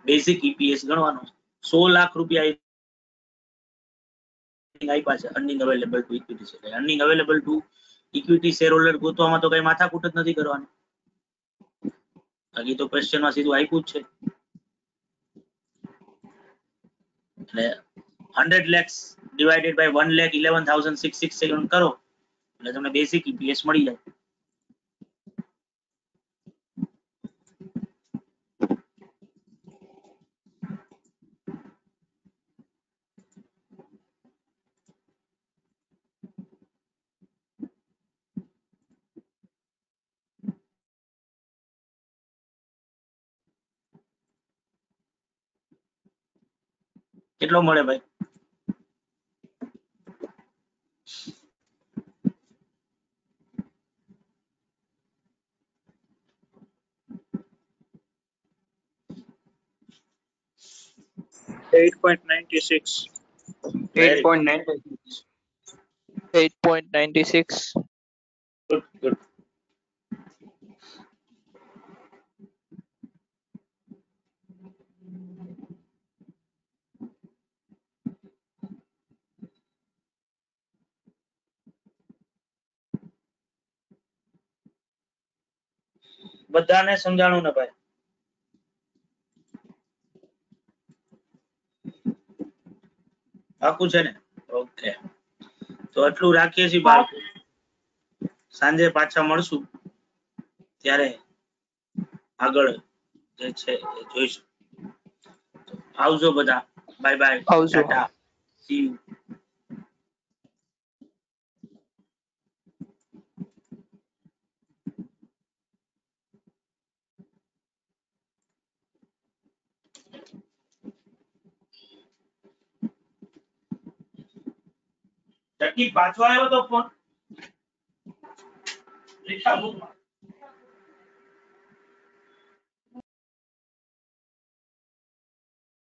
બેઝિક ઈપીએસ ગણવાનું। 100 લાખ રૂપિયા આપ્યા છે earning available to equity share. Earning available to equity shareholder ગોતવામાં તો કઈ માથાકૂટ જ નથી કરવાની। બાકી તો ક્વેશ્ચનમાં સીધું આપ્યું જ છે। એટલે 100 lakhs divided by 1,11,667 કરો એટલે તમને બેઝિક ઈપીએસ મળી જાય। કેટલો મળે ભાઈ? $8.96. 8.96. Good good. બધાને સમજાણું ને ભાઈ? પાકું છે ને? ઓકે, તો આટલું રાખીએ છીએ બાળકો। સાંજે પાછા મળશું ત્યારે આગળ જે છે એ જોઈશું। આવજો બધા। બાય બાય, આવજો। Tata, C you. પાછો આવ્યો તો ફોન?